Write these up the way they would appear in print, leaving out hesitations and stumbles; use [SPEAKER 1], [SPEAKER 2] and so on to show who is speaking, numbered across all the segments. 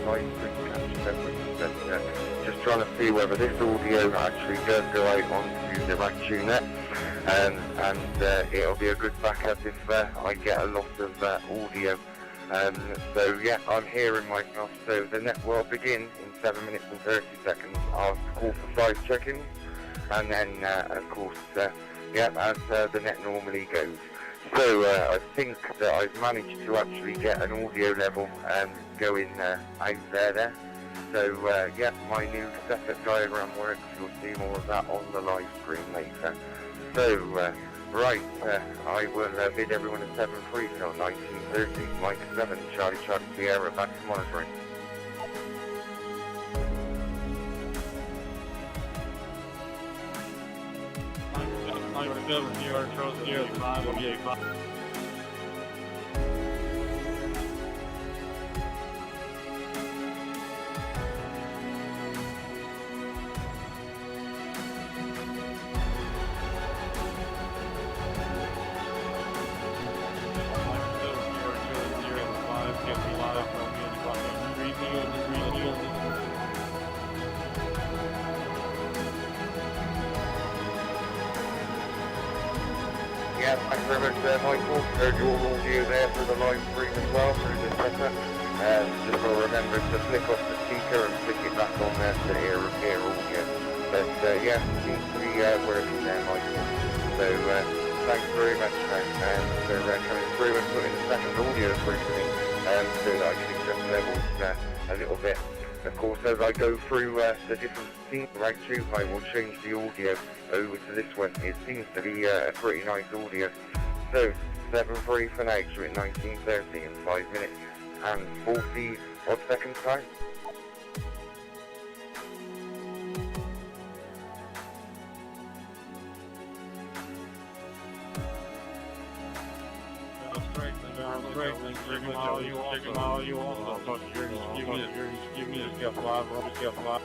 [SPEAKER 1] live stream capture coverage, but just trying to see whether this audio actually does go out onto the Ragchew Net, and it'll be a good backup if I get a lot of audio. So yeah, I'm hearing myself, so the net will begin in 7 minutes and 30 seconds. I'll call for 5 check-ins, and then of course, yeah, as the net normally goes. So I think that I've managed to actually get an audio level going out there. So yeah, my new setup diagram works. You'll see more of that on the live stream later. So right, I will bid everyone at 7-3 till 1930. Mike 7, Charlie Sierra, back to monitoring.
[SPEAKER 2] Mike 7, Charlie Sierra, 5,
[SPEAKER 1] Yeah, thanks very much there, Michael. Heard your audio there through the live stream as well, through the setup. Just will remember to flick off the speaker and flick it back on there to hear audio. But yeah, seems to be working there, Michael. So thanks very much for coming through and putting the second audio through to me, so that I can adjust levels a little bit. Of course, as I go through the different scenes Ragchew, I will change the audio over to this one. It seems to be a pretty nice audio. So 7-3 for now, so at 1930 in 5 minutes and 40 odd seconds time.
[SPEAKER 2] Give me a 5.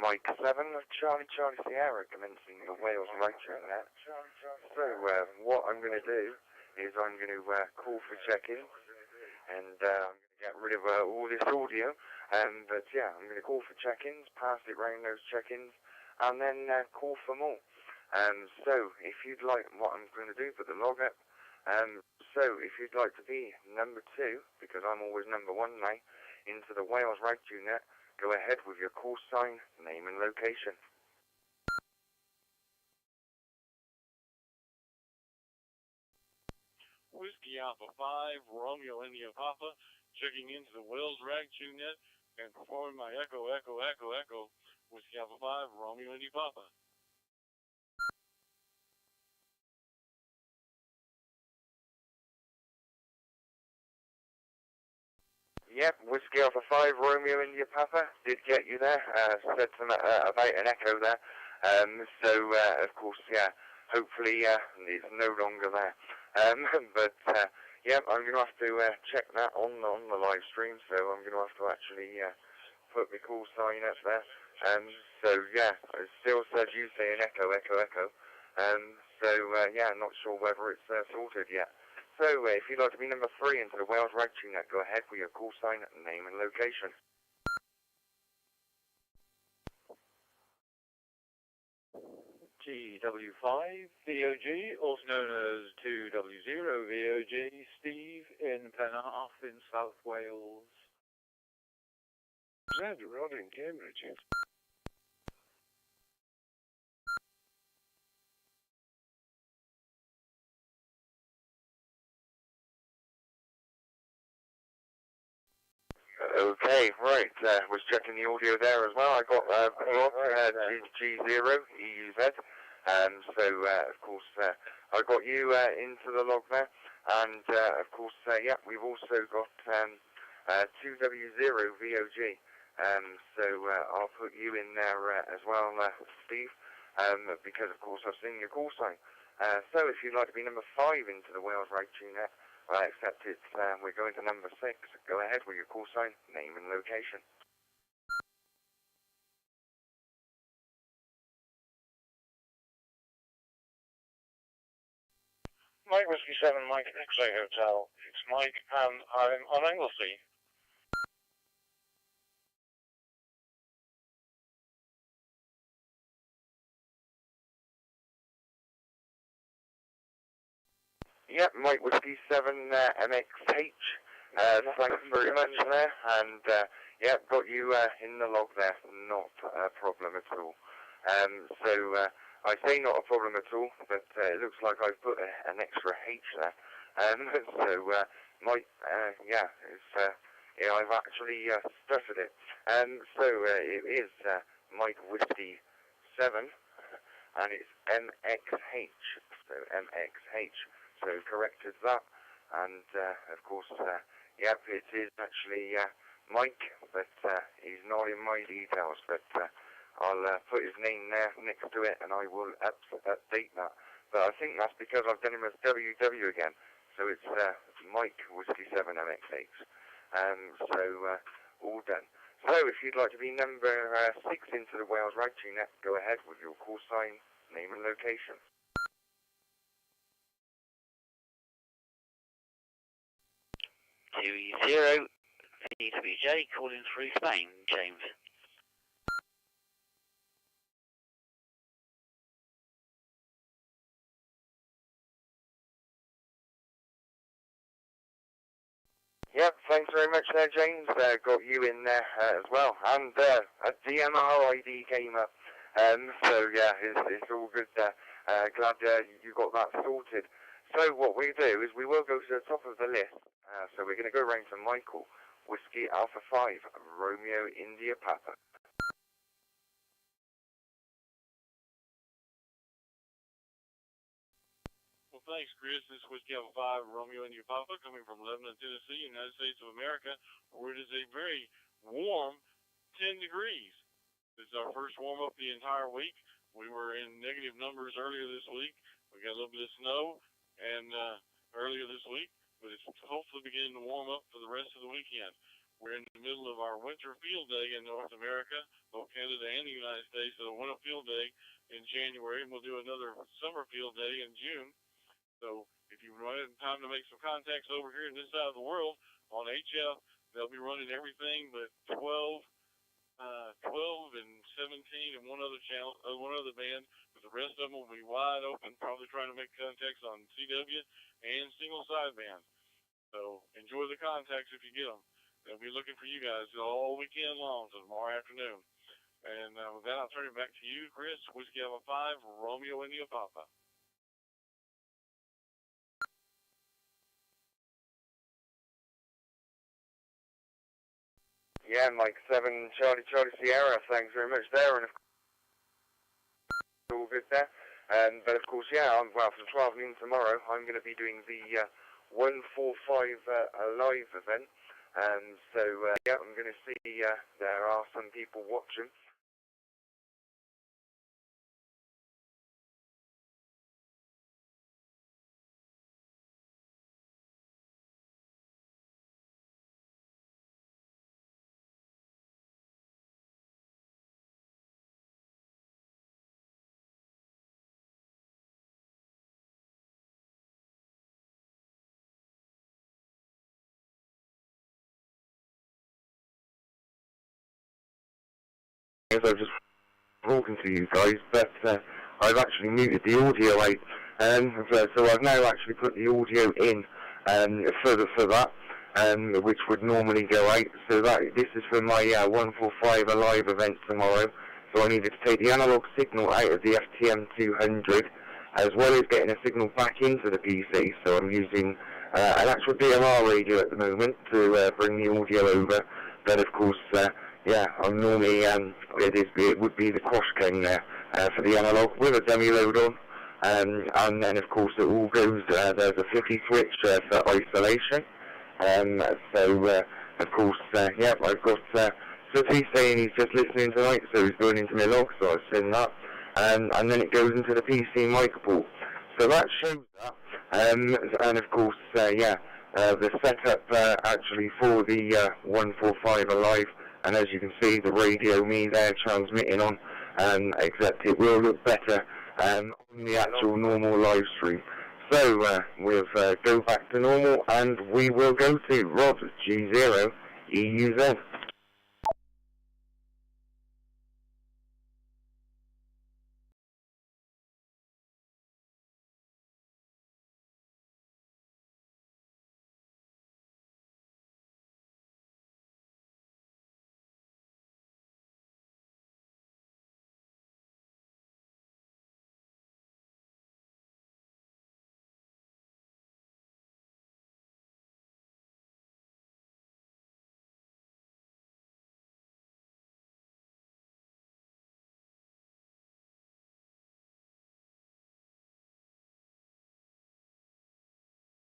[SPEAKER 1] Mike 7 of Charlie Sierra, commencing the Wales Ragchew Net. So what I'm going to do is I'm going to call for check-ins, and I'm going to get rid of all this audio. But yeah, I'm going to call for check-ins, pass it round those check-ins, and then call for more. So if you'd like, what I'm going to do, put the log up. So if you'd like to be number 2, because I'm always number 1 now, into the Wales Ragchew Net, go ahead with your call sign, name and location.
[SPEAKER 2] Whiskey Alpha 5, Romeo India Papa, checking into the Wales Ragchew Net and performing my echo, echo, echo, echo. Whiskey Alpha 5, Romeo India Papa.
[SPEAKER 1] Yep, Whiskey Alpha 5, Romeo India Papa, did get you there, said some, about an echo there, of course, yeah, hopefully it's no longer there, but yeah, I'm going to have to check that on the live stream, so I'm going to have to actually put my call sign up there, so yeah, it still says you say an echo, echo, echo, yeah, I'm not sure whether it's sorted yet. So, if you'd like to be number 3 into the Wales Ragchew Net, go ahead with your call sign, name and location.
[SPEAKER 3] GW5 VOG, also known as 2W0 VOG, Steve in Penarth in South Wales.
[SPEAKER 4] Z, Rod in Cambridge.
[SPEAKER 1] Okay, right, was checking the audio there as well. I got G0, EUZ, of course, I got you into the log there, and of course, yeah, we've also got 2W0 VOG, I'll put you in there as well, Steve, because of course I've seen your call sign. So if you'd like to be number 5 into the Wales Ragchew Net, I accept it. We're going to number 6. Go ahead with your call sign, name and location.
[SPEAKER 2] Mike Whiskey 7, Mike X-Ray Hotel. It's Mike, and I'm on Anglesey.
[SPEAKER 1] Yep, Mike Whiskey 7 MXH. Thanks very much there, and yeah, got you in the log there. Not a problem at all. I say not a problem at all, but it looks like I've put an extra H there. Mike, yeah, it's, yeah, I've actually stuttered it. It is Mike Whiskey 7, and it's MXH. So MXH. So corrected that, and of course, yep, it is actually Mike, but he's not in my details, but I'll put his name there next to it, and I will update that. But I think that's because I've done him as WW again, so it's Mike Whiskey 7 MXH. All done. So if you'd like to be number 6 into the Wales Ragchew Net, go ahead with your call sign, name and location.
[SPEAKER 5] W.D.R.G, VWJ, calling through Spain, James.
[SPEAKER 1] Yep, thanks very much there, James. Got you in there as well. And a DMR ID came up. Yeah, it's all good there. Glad you got that sorted. So what we do is we will go to the top of the list. So we're going to go around to Michael, Whiskey Alpha 5, Romeo India Papa.
[SPEAKER 2] Well, thanks, Chris. This is Whiskey Alpha 5, Romeo India Papa, coming from Lebanon, Tennessee, United States of America, where it is a very warm 10 degrees. This is our first warm-up the entire week. We were in negative numbers earlier this week. We got a little bit of snow and earlier this week, but it's hopefully beginning to warm up for the rest of the weekend. We're in the middle of our winter field day in North America, both Canada and the United States, that will win a field day in January, and we'll do another summer field day in June. So if you run it in time to make some contacts over here in this side of the world on HF, they'll be running everything but 12 and 17 and one other channel, one other band, but the rest of them will be wide open, probably trying to make contacts on CW and single sideband. So enjoy the contacts if you get them. They'll be looking for you guys all weekend long till tomorrow afternoon. And with that, I'll turn it back to you, Chris. Whiskey Alpha 5, Romeo India Papa.
[SPEAKER 1] Yeah, Mike 7, Charlie Sierra, thanks very much there, and of course, all good there. But of course, yeah, well, from 12 noon tomorrow, I'm going to be doing the 145 live event, and so, yeah, I'm going to see there are some people watching. As I was just talking to you guys, but I've actually muted the audio out, so I've now actually put the audio in for that, which would normally go out. So this is for my 145 live event tomorrow. So I needed to take the analog signal out of the FTM200, as well as getting a signal back into the PC. So I'm using an actual DMR radio at the moment to bring the audio over. But of course, yeah, I'm normally, it would be the cross king there for the analog with a dummy load on. And then of course it all goes, there's a flicky switch for isolation. So of course, yeah, I've got, so he's saying he's just listening tonight, so he's going into my log, so I've seen that. And then it goes into the PC microport. So that shows that. And of course, yeah, the setup actually for the 145 Alive, and as you can see, the radio me there transmitting on, except it will look better on the actual normal live stream. So we'll go back to normal, and we will go to Rod G0 EUZ.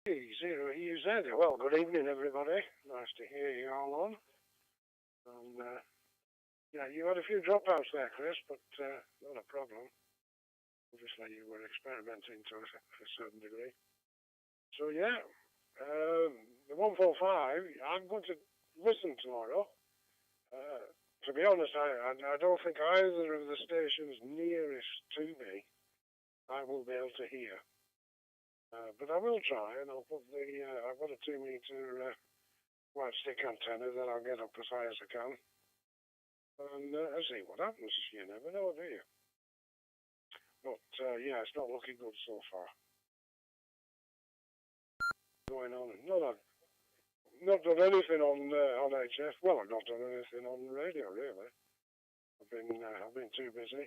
[SPEAKER 4] Zero EUZ. Well, good evening, everybody. Nice to hear you all on. And, yeah, you had a few dropouts there, Chris, but not a problem. Obviously, you were experimenting to a certain degree. So, yeah, the 145, I'm going to listen tomorrow. To be honest, I don't think either of the stations nearest to me I will be able to hear. But I will try, and I'll put I've got a 2-meter white stick antenna that I'll get up as high as I can. And I'll see what happens. You never know, do you? But, yeah, it's not looking good so far. Going on. Not done anything on HF. Well, I've not done anything on the radio, really. I've been too busy.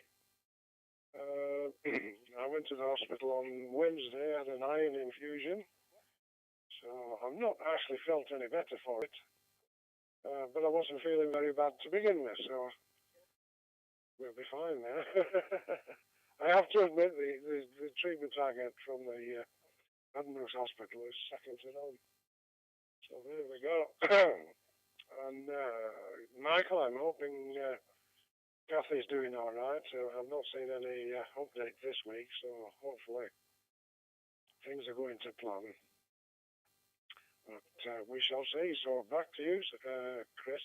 [SPEAKER 4] I went to the hospital on Wednesday, had an iron infusion, so I've not actually felt any better for it, but I wasn't feeling very bad to begin with, so we'll be fine there. I have to admit the treatment I get from the Admiral's Hospital is second to none, so there we go. And Michael, I'm hoping Kathy's doing all right, so I've not seen any update this week, so hopefully things are going to plan. But we shall see. So back to you, Chris.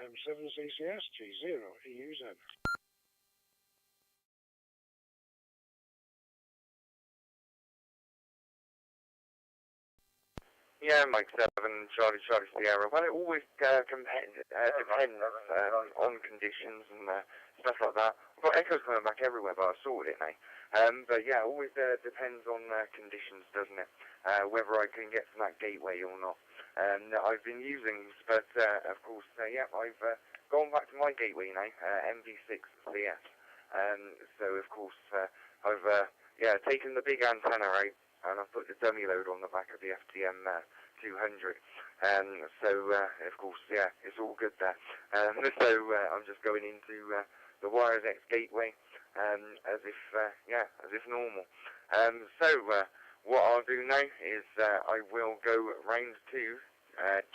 [SPEAKER 4] M7CCS G0 EUZ.
[SPEAKER 1] Yeah, Mike 7, Charlie Sierra. Well, it always depends on conditions and stuff like that. I've got echoes coming back everywhere, but I've sorted it now. But yeah, it always depends on conditions, doesn't it? Whether I can get to that gateway or not. I've been using, but of course, yeah, I've gone back to my gateway now, MB6CS. So of course, I've yeah, taken the big antenna out, and I've put the dummy load on the back of the FTM 200. So, of course, yeah, it's all good there. So, I'm just going into the WiresX gateway as if normal. So, what I'll do now is I will go round to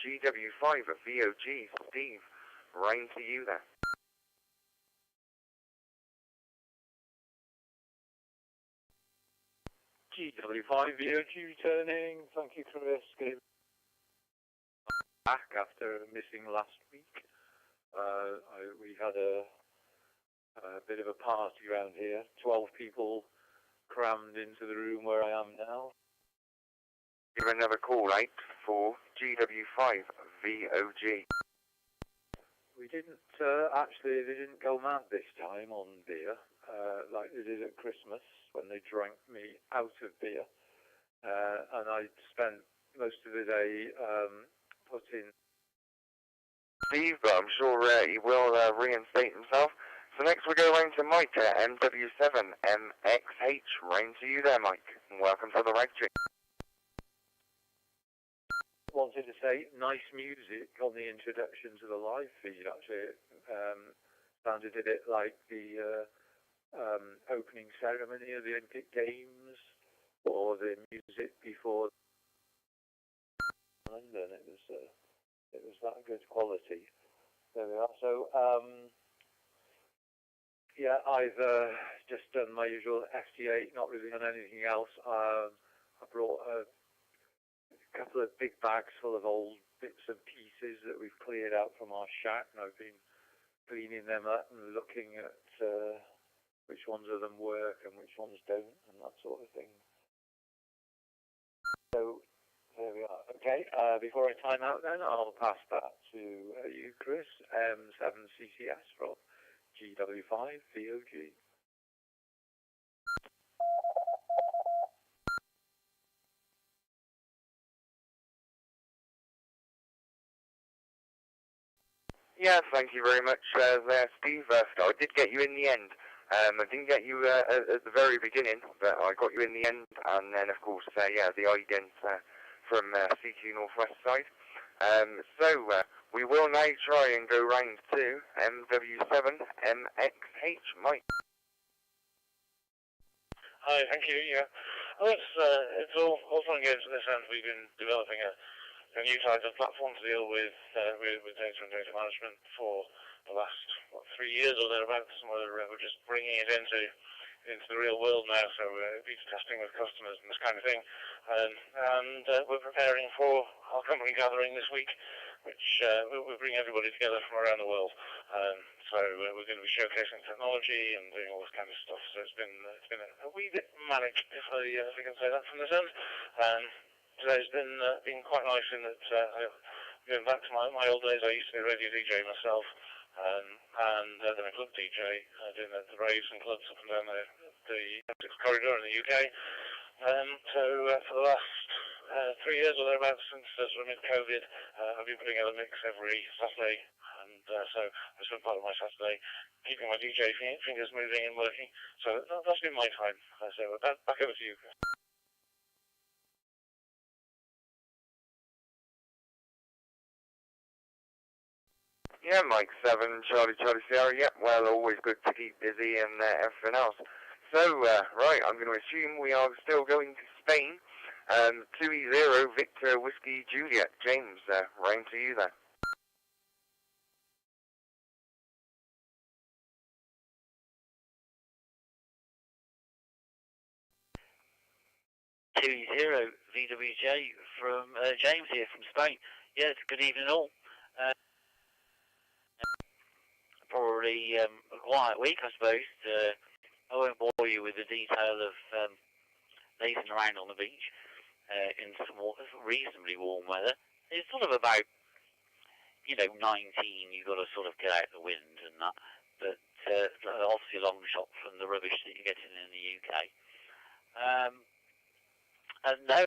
[SPEAKER 1] GW5 at VOG. Steve, round to you there.
[SPEAKER 3] GW5 VOG returning. Thank you, Chris. Back after missing last week. We had a bit of a party around here. 12 people crammed into the room where I am now.
[SPEAKER 1] Give another call out for GW5 VOG.
[SPEAKER 3] We didn't actually. They didn't go mad this time on beer like they did at Christmas when they drank me out of beer, and I spent most of the day putting.
[SPEAKER 1] Steve, but I'm sure he will reinstate himself. So next we go round to Mike at MW7MXH. Round to you there, Mike. And welcome to the Ragchew.
[SPEAKER 3] Wanted to say nice music on the introduction to the live feed. Actually, sounded a bit like the opening ceremony of the Olympic Games, or the music before London. It was that good quality. There we are. So yeah, I've just done my usual FT8, not really done anything else. I brought a couple of big bags full of old bits and pieces that we've cleared out from our shack, and I've been cleaning them up and looking at which ones of them work and which ones don't, and that sort of thing. So there we are. Okay, before I time out then, I'll pass that to you, Chris, M7CCS from GW5 VOG.
[SPEAKER 1] Yeah, thank you very much there, Steve. I did get you in the end. I didn't get you at the very beginning, but I got you in the end, and then, of course, yeah, the ident from CQNorthwest side. So, we will now try and go round to MW7MXH. Mike.
[SPEAKER 2] Hi, thank you. Yeah, well, it's all fun and games in this end. We've been developing a new type of platform to deal with data and data management for the last 3 years or thereabouts, and we're just bringing it into the real world now. So beta testing with customers and this kind of thing, and we're preparing for our company gathering this week, which we'll bring everybody together from around the world. So we're going to be showcasing technology and doing all this kind of stuff. So it's been a wee bit manic, if I can say that from this end. Today's been quite nice in that going back to my old days, I used to be a radio DJ myself, and then a club DJ, doing the raves and clubs up and down the Essex corridor in the UK. So for the last 3 years or thereabouts, since sort of mid-COVID, I've been putting out a mix every Saturday, and so I spent part of my Saturday keeping my DJ fingers moving and working. So that's been my time. So back over to you, Chris.
[SPEAKER 1] Yeah, Mike 7, Charlie Sierra. Yeah, well, always good to keep busy and everything else. So, right, I'm going to assume we are still going to Spain. 2E0 Victor Whiskey Juliet. James, round to you there.
[SPEAKER 5] .20 VWJ from James here from Spain. Yes, good evening all. generally a quiet week, I suppose. I won't bore you with the detail of lazing around on the beach in some reasonably warm weather. It's sort of about, 19, you've got to sort of get out the wind and that. But obviously a long shot from the rubbish that you're getting in the UK. And now,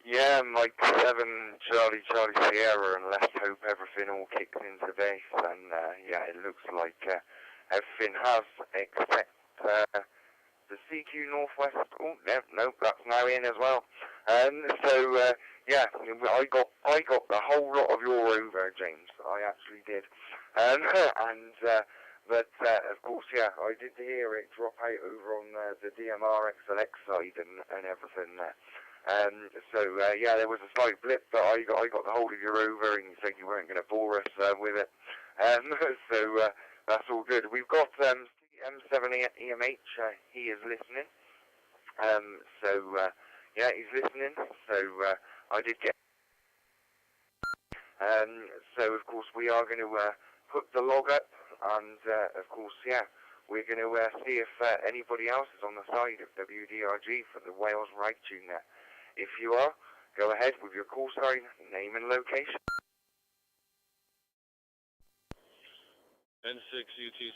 [SPEAKER 1] Yeah, Mike 7, Charlie Sierra, and let's hope everything all kicks into base. And yeah, it looks like everything has, except the CQ Northwest. Oh, no, that's now in as well. So yeah, I got the whole lot of your over, James. I actually did. But of course, yeah, I did hear it drop out over on the DMR XLX side and everything there. So yeah, there was a slight blip, but I got the hold of your over, and you said you weren't going to bore us with it. So that's all good. We've got M7EMH. He is listening. So yeah, he's listening. So I did get. So of course we are going to put the log up, and of course, yeah, we're going to see if anybody else is on the side of W.D.R.G for the Wales Ragchew Net. If you are, go ahead with your call sign, name and location.
[SPEAKER 2] N6UT.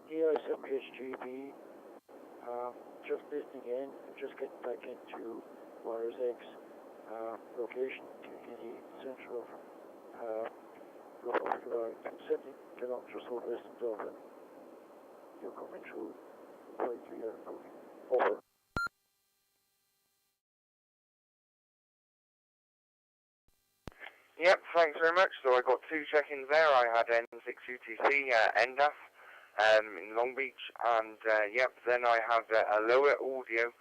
[SPEAKER 6] YSF-CQNW, just listening in, just getting back into WiresX location, taking the center of roughly 70 kilometers southwest of Dublin. You're coming through right through your over.
[SPEAKER 1] Yep, thanks very much. So I got two check-ins there. I had N6UTC, NDAF, in Long Beach, and yep, then I have a lower audio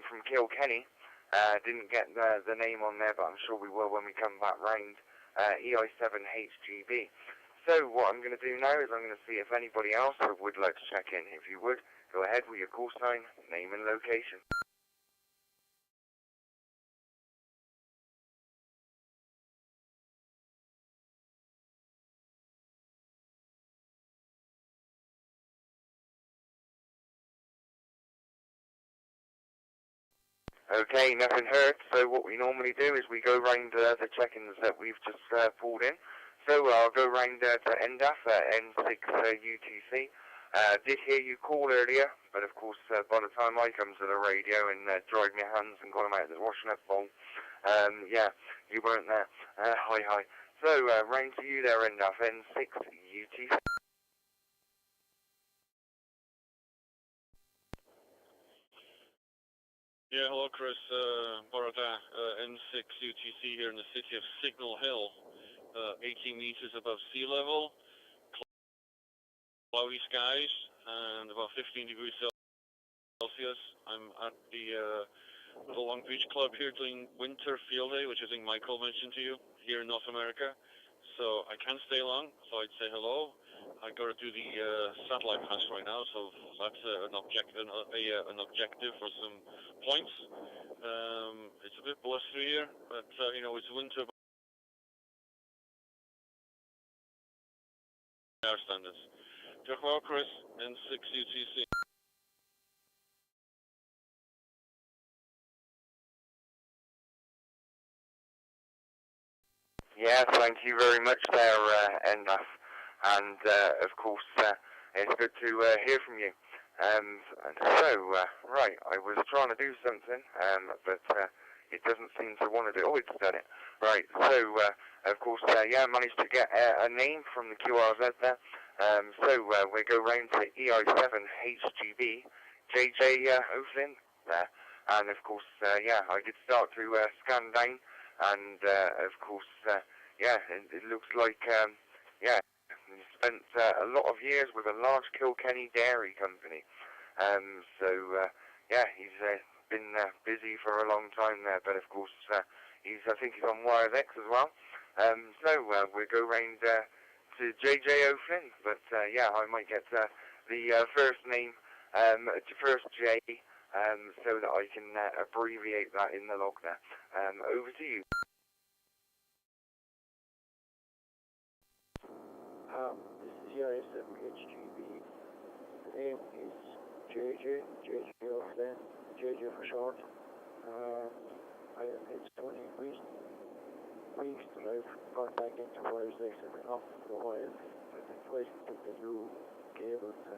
[SPEAKER 1] from Kilkenny. Didn't get the name on there, but I'm sure we will when we come back round. EI7HGB. So what I'm going to do now is I'm going to see if anybody else would like to check in. If you would, go ahead with your call sign, name and location. Okay, nothing heard. So what we normally do is we go round the check-ins that we've just pulled in. So I'll go round to NDAF, N6UTC. Did hear you call earlier, but of course by the time I come to the radio and dried my hands and got them out of the washing up bowl, yeah, you weren't there. Hi. So round to you there, NDAF, N6UTC.
[SPEAKER 2] Yeah, hello Chris, Borata, N6UTC here in the city of Signal Hill, 18 meters above sea level, cloudy skies, and about 15 degrees Celsius. I'm at the Long Beach Club here doing winter field day, which I think Michael mentioned to you, here in North America. So I can't stay long, so I'd say hello. I got to do the satellite pass right now, so that's an objective for some points. It's a bit blustery here, but it's winter by our standards. Diolch yn fawr, Chris, N6UTC.
[SPEAKER 1] Yeah, thank you very much there, Enough. And, of course, it's good to hear from you. Right, I was trying to do something, but it doesn't seem to want to do. Oh, it's done it. Right, so, of course, yeah, I managed to get a name from the QRZ there. We go round to EI7HGB, JJ O'Flynn there. And, of course, yeah, I did start to scan down, and, of course, yeah, it looks like, yeah, he spent a lot of years with a large Kilkenny dairy company. Yeah, he's been busy for a long time there, but of course, I think he's on YSF as well. We go round to JJ O'Flynn, but yeah, I might get the first name, first J, so that I can abbreviate that in the log there. Over to you.
[SPEAKER 6] This is EI7HGB. The name is JJ O'Flynn, JJ for short. It's 20 weeks that I've gone back into WiresX. I've been off for a while. I've been twice to the new cable to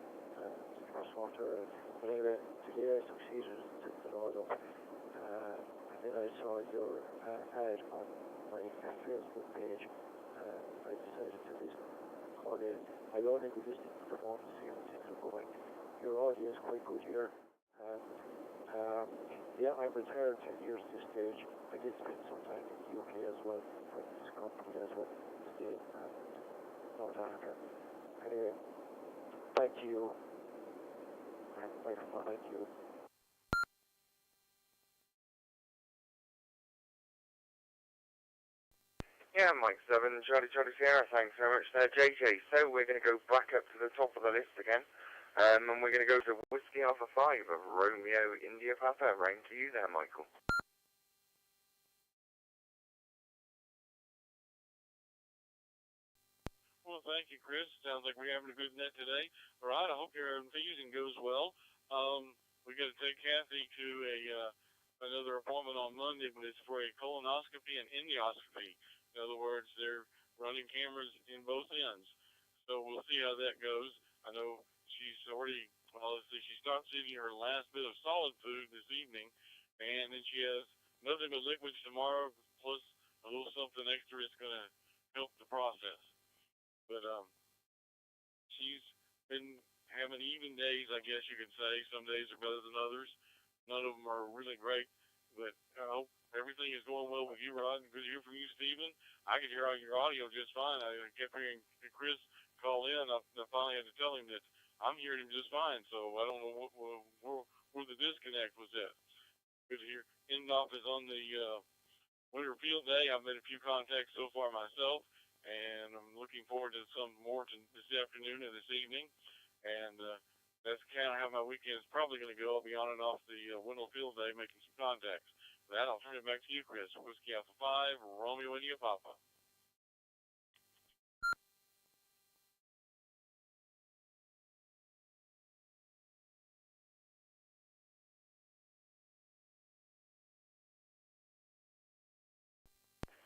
[SPEAKER 6] crosswater. But anyway, today I succeeded to put it all up. And then I saw your ad on my Facebook page. I decided to listen. Okay, I only be listening to the phone to see how things are going. Your audio is quite good here. Yeah, I'm retired 10 years at this stage. I did spend some time in the UK as well, for this company as well, stay in North Africa. Anyway, back to you. Microphone, thank you.
[SPEAKER 1] Yeah, Mike 7, Charlie Sierra, thanks very much there, JJ. So we're going to go back up to the top of the list again, and we're going to go to Whiskey Alpha 5 of Romeo India Papa. Round to you there, Michael.
[SPEAKER 2] Well, thank you, Chris. Sounds like we're having a good net today. All right, I hope your infusing goes well. We got to take Kathy to another appointment on Monday, but it's for a colonoscopy and endoscopy. In other words, they're running cameras in both ends. So we'll see how that goes. I know she's already, well, let's see, she starts eating her last bit of solid food this evening, and then she has nothing but liquids tomorrow, plus a little something extra that's going to help the process. But she's been having even days, I guess you could say. Some days are better than others. None of them are really great. But I hope everything is going well with you, Rod. Good to hear from you, Stephen. I could hear your audio just fine. I kept hearing Chris call in. I finally had to tell him that I'm hearing him just fine. So I don't know where the disconnect was at. Good to hear. Indoff is on the winter field day. I've made a few contacts so far myself, and I'm looking forward to some more this afternoon and this evening. And that's kind of how my weekend is probably going to go. I'll be on and off the winter field day making some contacts. For that, I'll turn it back to you, Chris. Whiskey Alpha 5, Romeo India Papa.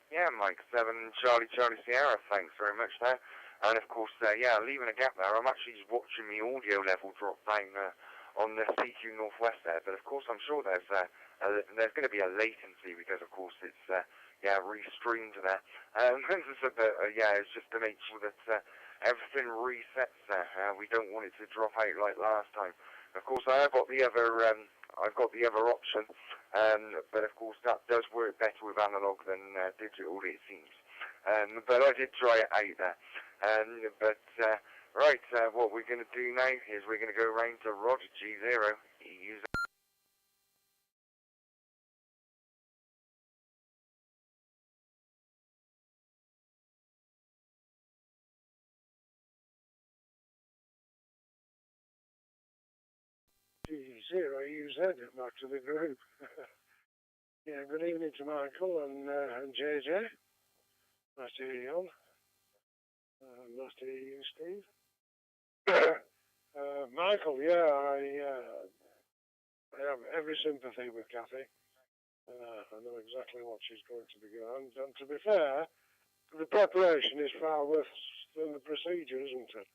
[SPEAKER 1] Yeah, Mike 7, Charlie Sierra, thanks very much there. And of course, yeah, leaving a gap there, I'm actually just watching the audio level drop down on the cqnorthwest there, but of course I'm sure there's going to be a latency because of course it's, yeah, restreamed there. Yeah, it's just to make sure that everything resets there. We don't want it to drop out like last time. Of course, I've got the other option, but of course that does work better with analog than digital, it seems. But I did try it out there. Right, what we're going to do now is we're going to go round to Roger G0. Use
[SPEAKER 4] G0, use that back to the group. Yeah, good evening to Michael and JJ. Nice to hear you on. Nice to hear you, Steve. Michael, yeah, I have every sympathy with Kathy. I know exactly what she's going to be going. And to be fair, the preparation is far worse than the procedure, isn't it?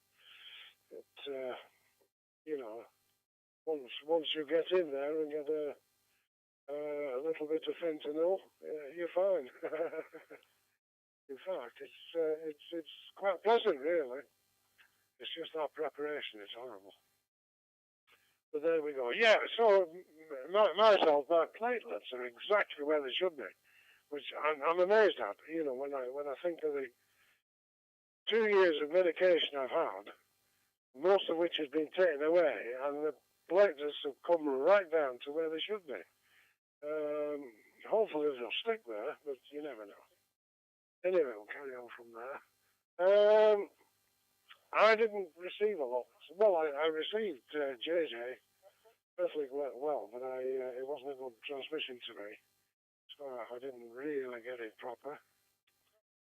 [SPEAKER 4] You know, once you get in there and get a little bit of fentanyl, you're fine. In fact, it's quite pleasant, really. It's just our preparation is horrible. But there we go. Yeah, so myself, my platelets are exactly where they should be, which I'm amazed at. You know, when I think of the 2 years of medication I've had, most of which has been taken away, and the platelets have come right down to where they should be. Hopefully they'll stick there, but you never know. Anyway, we'll carry on from there. I didn't receive a lot. Well, I received JJ perfectly well, but it wasn't a good transmission to me, so I didn't really get it proper.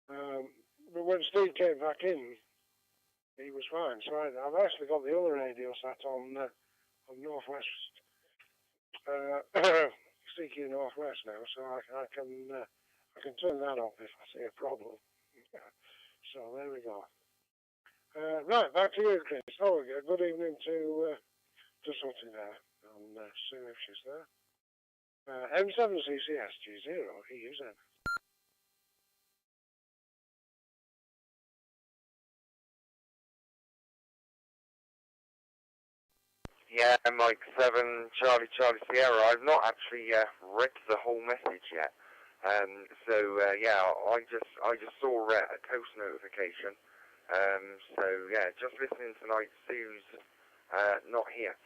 [SPEAKER 4] But when Steve came back in, he was fine. So I've actually got the other radio sat on Northwest, cqnorthwest now, so I can turn that off if I see a problem. So there we go. Right, back to you, Chris. Oh, good evening to Sutty there, and Sue if she's there. M7CCS G0, he is in.
[SPEAKER 1] Yeah, Mike 7, Charlie Sierra. I've not actually read the whole message yet. Yeah, I just saw a toast notification. So yeah, just listening tonight. Sue's not here.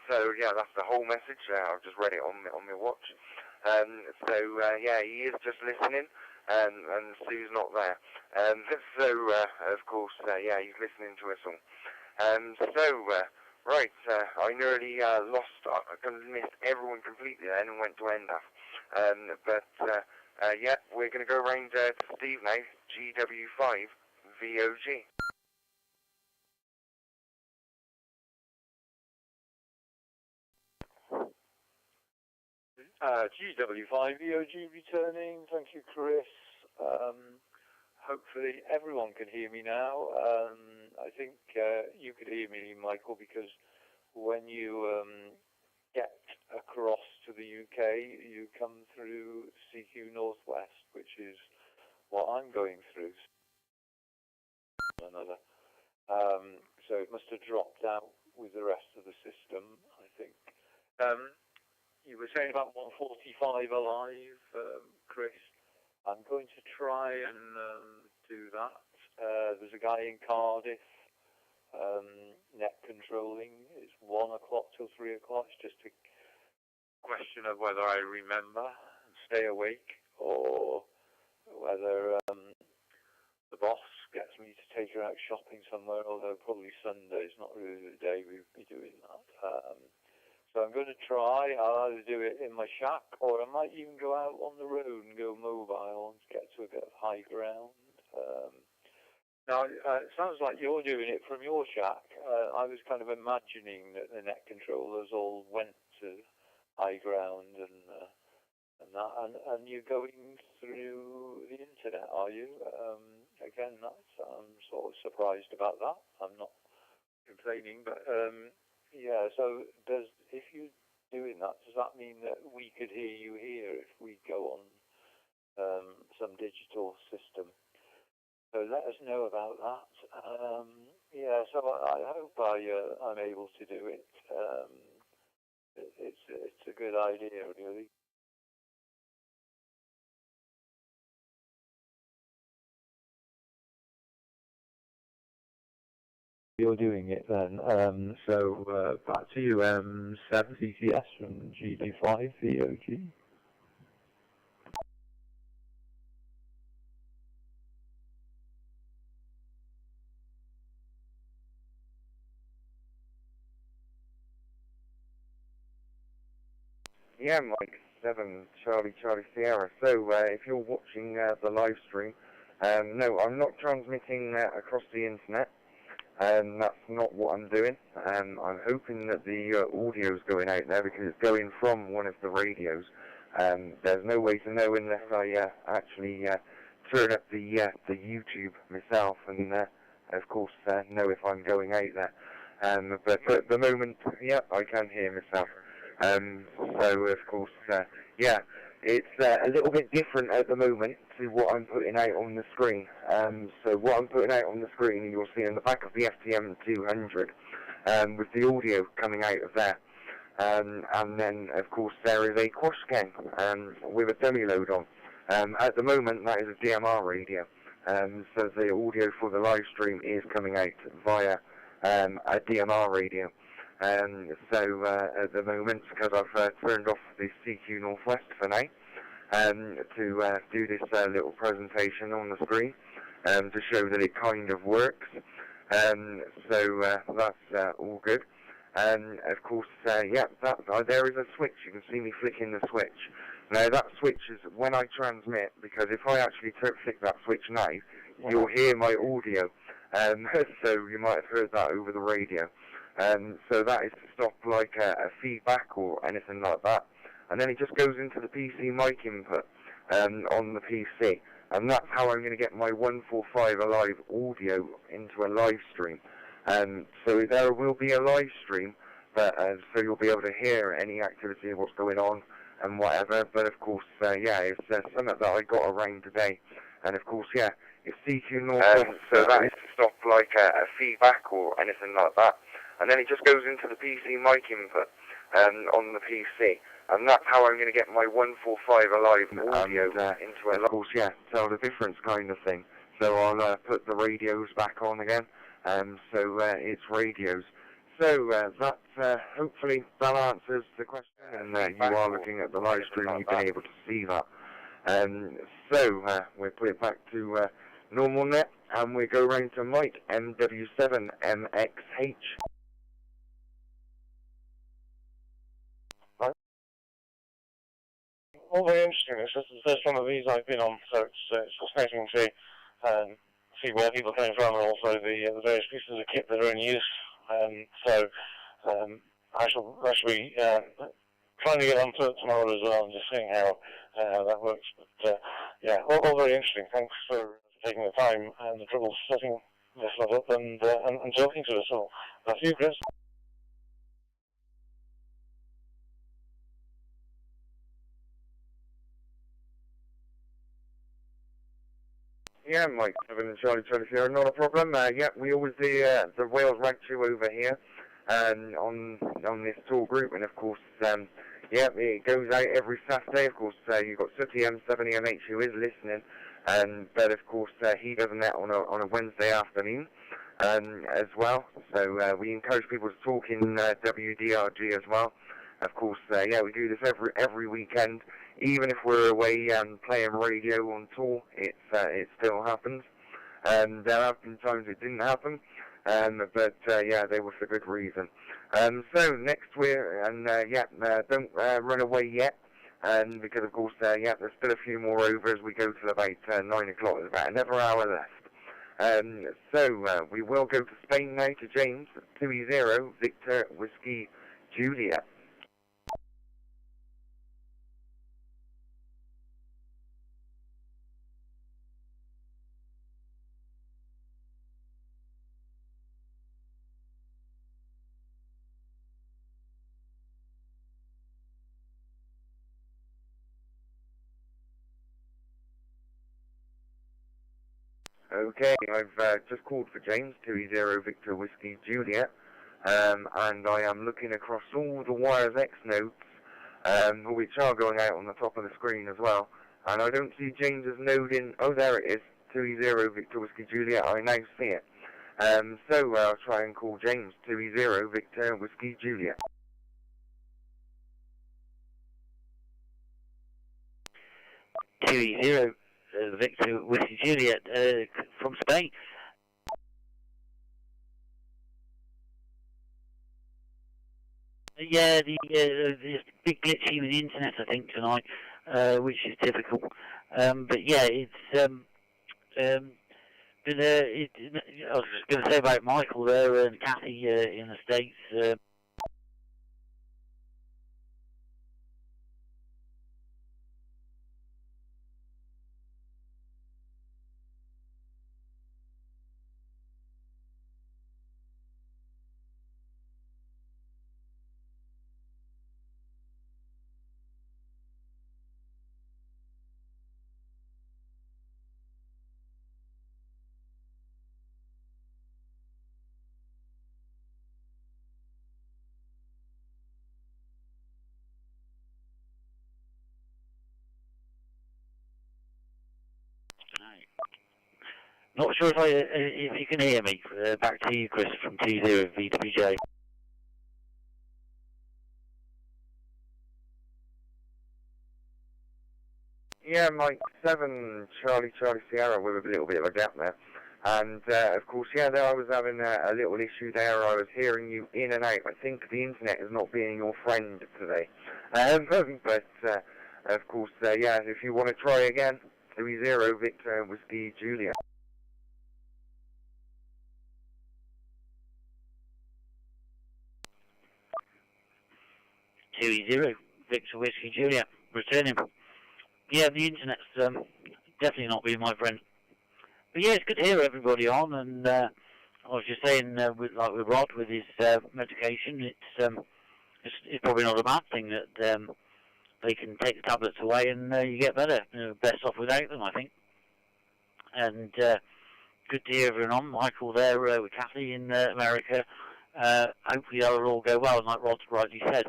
[SPEAKER 1] So yeah, that's the whole message. I've just read it on my watch. Yeah, he is just listening, and Sue's not there. Of course, yeah, he's listening to us all. Right, I nearly missed everyone completely then and went to NDAF. Yeah, we're going to go around to Steve now, GW5 VOG.
[SPEAKER 6] GW5 VOG returning. Thank you, Chris. Hopefully everyone can hear me now. I think you could hear me, Michael, because when you get across to the UK, you come through CQ Northwest, which is what I'm going through. So it must have dropped out with the rest of the system, I think. You were saying about 145 alive, Chris. I'm going to try and do that. There's a guy in Cardiff, net controlling. It's 1 o'clock till 3 o'clock. It's just a question of whether I remember and stay awake, or whether the boss gets me to take her out shopping somewhere, although probably Sunday is not really the day we'd be doing that. So I'm going to try. I'll either do it in my shack, or I might even go out on the road and go mobile and get to a bit of high ground. Now, it sounds like you're doing it from your shack. I was kind of imagining that the net controllers all went to high ground and that, and you're going through the internet, are you? Again, I'm sort of surprised about that. I'm not complaining, but yeah. So if you're doing that, does that mean that we could hear you here if we go on some digital system? So let us know about that. Yeah. So I hope I'm able to do it. It's a good idea, really. You're doing it then. So back to you, M7CCS from GD5 VOG.
[SPEAKER 1] Yeah, Mike 7, Charlie Sierra. So if you're watching the live stream, no, I'm not transmitting across the internet. That's not what I'm doing. I'm hoping that the audio's going out there, because it's going from one of the radios. There's no way to know unless I actually turn up the YouTube myself, and of course know if I'm going out there. But at the moment, yeah, I can hear myself. So of course, yeah, it's a little bit different at the moment to what I'm putting out on the screen. So what I'm putting out on the screen, you'll see in the back of the FTM200, with the audio coming out of there. And then, of course, there is a quash scan with a dummy load on. At the moment, that is a DMR radio. So the audio for the live stream is coming out via a DMR radio. So at the moment, because I've turned off the cqnorthwest for now, to do this little presentation on the screen, to show that it kind of works. So that's all good. Of course, yeah, there is a switch. You can see me flicking the switch. Now that switch is when I transmit, because if I actually flick that switch now, you'll hear my audio. So you might have heard that over the radio. So that is to stop like a feedback or anything like that. And then it just goes into the PC mic input on the PC. And that's how I'm going to get my 145 Alive audio into a live stream. So there will be a live stream, but so you'll be able to hear any activity of what's going on and whatever. But of course, yeah, it's something that I got around today. And of course, yeah, it's cqnorthwest. So that is to stop like a feedback or anything like that. And then it just goes into the PC mic input on the PC. And that's how I'm going to get my 145 Alive audio into a, of course, yeah, tell the difference kind of thing. So I'll put the radios back on again. So it's radios. So that hopefully that answers the question, and you are looking at the live stream. You've been able to see that. So we'll put it back to normal net, and we go round to Mike M7CCS.
[SPEAKER 4] All very interesting. This is the first one of these I've been on, so it's fascinating to see where people are coming from, and also the various pieces of kit that are in use. So I shall be trying to get onto it tomorrow as well, and just seeing how that works. But yeah, all very interesting. Thanks for taking the time and the trouble setting this lot up and talking to us all. Thank you, Chris.
[SPEAKER 1] Yeah, Mike, Charlie here, not a problem. Yeah, we always do the Wales Ragchew over here on this tour group, and of course, yeah, it goes out every Saturday. Of course, you've got Sooty M7EMH who is listening, but of course he does that on a Wednesday afternoon as well. So we encourage people to talk in W.D.R.G as well. Of course, yeah, we do this every weekend. Even if we're away playing radio on tour, it still happens. There have been times it didn't happen, but yeah, they were for good reason. So next we're yeah, don't run away yet, because of course yeah, there's still a few more over as we go till about 9 o'clock. There's about another hour left. So we will go to Spain now to James 20 Victor Whiskey Juliet. Okay, I've just called for James 20 Victor Whiskey Juliet, and I am looking across all the WiresX nodes, which are going out on the top of the screen as well, and I don't see James's node in. Oh, there it is, 20 Victor Whiskey Juliet. I now see it. So I'll try and call James 20 Victor Whiskey Juliet.
[SPEAKER 5] Victor Whiskey Juliet from Spain. Yeah, there's a big glitching with the internet, I think, tonight, which is typical. But yeah, it's I was just going to say about Michael there and Kathy in the States. Not sure if you can hear me. Back to you, Chris, from T0VWJ.
[SPEAKER 1] Yeah, Mike 7, Charlie Sierra, with a little bit of a gap there. And, of course, yeah, there I was having a little issue there. I was hearing you in and out. I think the internet is not being your friend today. But, of course, yeah, if you want to try again, 30 Victor Whiskey Julia.
[SPEAKER 5] Victor Whiskey Julia, returning. Yeah, the internet's definitely not being my friend. But yeah, it's good to hear everybody on, and I was just saying, with Rod, with his medication, it's probably not a bad thing that they can take the tablets away and you get better. Best off without them, I think. And good to hear everyone on. Michael there with Kathy in America. Hopefully that'll all go well, like Rod rightly said.